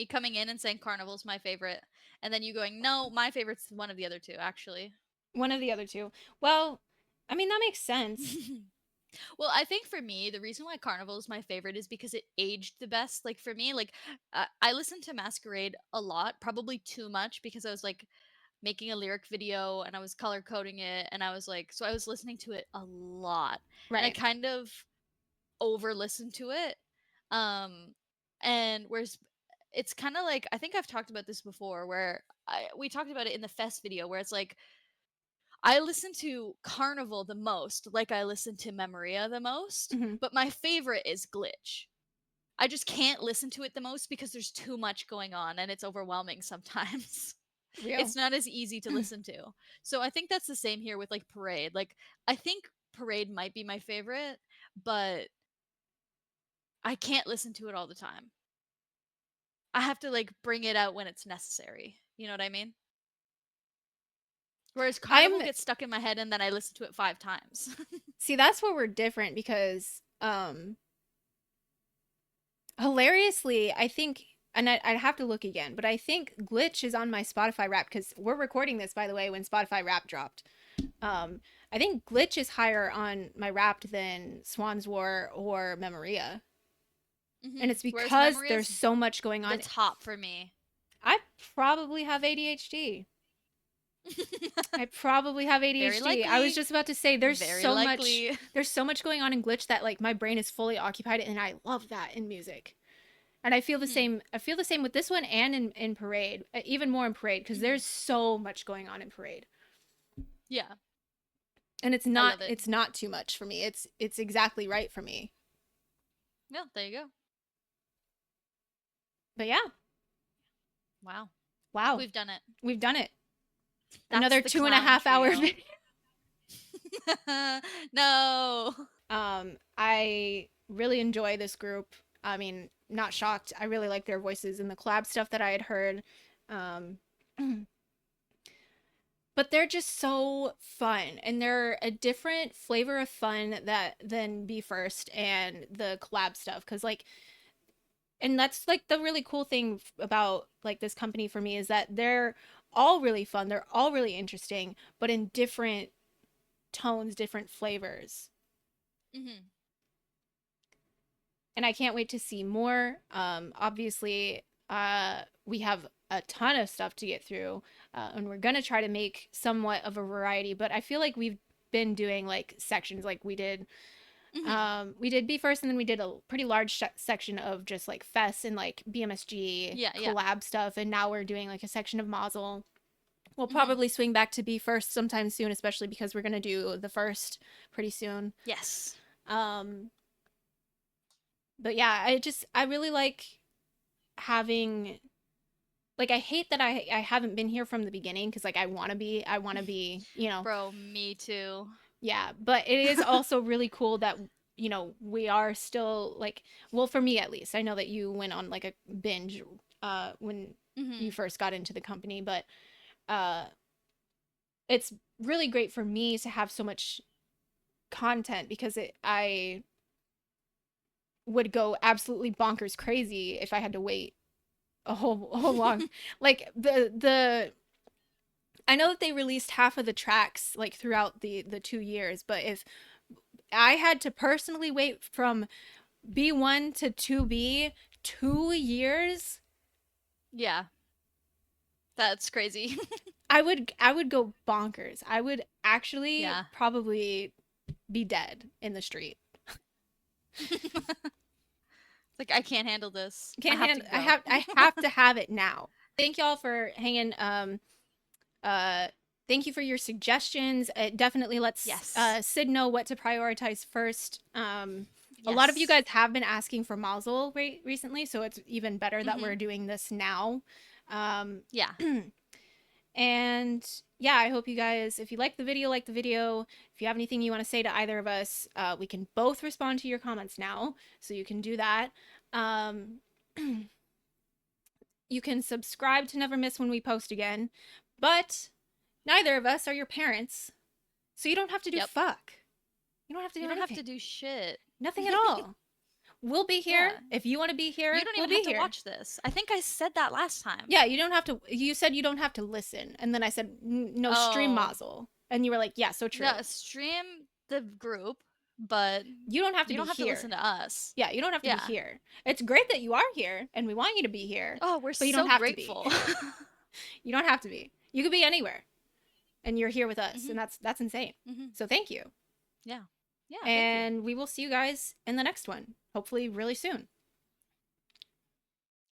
coming in and saying Carnival's my favorite, and then you going, no, my favorite's one of the other two, actually. One of the other two. Well, I mean, that makes sense. Well, I think for me, the reason why Carnival is my favorite is because it aged the best. Like for me, like I listened to Masquerade a lot, probably too much because I was like making a lyric video and I was color coding it, and I was like, so I was listening to it a lot, and I Right. kind of over listened to it. And whereas it's kind of like, I think I've talked about this before, where we talked about it in the Fest video, where it's like I listen to Carnival the most, like I listen to Memoria the most, Mhm. but my favorite is Glitch. I just can't listen to it the most because there's too much going on and it's overwhelming sometimes. Real. It's not as easy to listen to. So I think that's the same here with like Parade. Like I think Parade might be my favorite, but I can't listen to it all the time. I have to like bring it out when it's necessary. You know what I mean? Whereas Carnival gets stuck in my head and then I listen to it 5 times. See, that's where we're different because hilariously, I think, and I'd have to look again, but I think Glitch is on my Spotify Wrapped because we're recording this, by the way, when Spotify Wrapped dropped. I think Glitch is higher on my Wrapped than Swan's War or Memoria. And it's because there's so much going on. The top for me. I probably have ADHD. I probably have ADHD. I was just about to say there's so much going on in Glitch that like my brain is fully occupied, and I love that in music. And I feel the same. I feel the same with this one and in Parade, even more in Parade, because there's so much going on in Parade. Yeah. And it's not too much for me. It's exactly right for me. Yeah, there you go. But yeah. Wow. We've done it. We've done it. That's another 2.5 hour video. No. I really enjoy this group. I mean, not shocked. I really like their voices and the collab stuff that I had heard. But they're just so fun, and they're a different flavor of fun than Be First and the collab stuff, because like, and that's like the really cool thing about like this company for me is that they're all really fun, they're all really interesting, but in different tones, different flavors. And I can't wait to see more. Obviously, we have a ton of stuff to get through, and we're gonna try to make somewhat of a variety, but I feel like we've been doing like sections, like we did Be First, and then we did a pretty large section of just like Fest and like BMSG collab stuff, and now we're doing like a section of MAZZEL. We'll probably swing back to Be First sometime soon, especially because we're gonna do the first pretty soon. Yes. But yeah, I really like having, like, I hate that I haven't been here from the beginning, because like I want to be, you know. Bro, me too. Yeah, but it is also really cool that, you know, we are still like, well, for me at least, I know that you went on like a binge when you first got into the company, but it's really great for me to have so much content, because I would go absolutely bonkers crazy if I had to wait a whole long like the I know that they released half of the tracks like throughout the 2 years, but if I had to personally wait from B1 to 2B 2 years, yeah, that's crazy. I would go bonkers. I would actually probably be dead in the street. Like, I can't handle this. I have to have it now. Thank y'all for hanging. Thank you for your suggestions. It definitely lets Sid know what to prioritize first. A lot of you guys have been asking for MAZZEL recently, so it's even better that we're doing this now. And yeah, I hope you guys, if you like the video, If you have anything you want to say to either of us, we can both respond to your comments now. So you can do that. You can subscribe to never miss when we post again. But neither of us are your parents. So you don't have to do fuck. You don't have to do You don't anything. have to do shit. Nothing at all. We'll be here. Yeah. If you want to be here, You don't even we'll have be to here. watch this. I think I said that last time. Yeah, you don't have to. You said you don't have to listen, and then I said no, stream Oh. MAZZEL, and you were like, yeah, so true. Yeah, stream the group, but You don't have to you don't be have here. to listen to us. Yeah, you don't have to be here. It's great that you are here, and we want you to be here. Oh, we're But you so don't have grateful. to be. You don't have to be. You could be anywhere, and you're here with us, and that's insane. So thank you. Yeah. Yeah. And we will see you guys in the next one, hopefully really soon.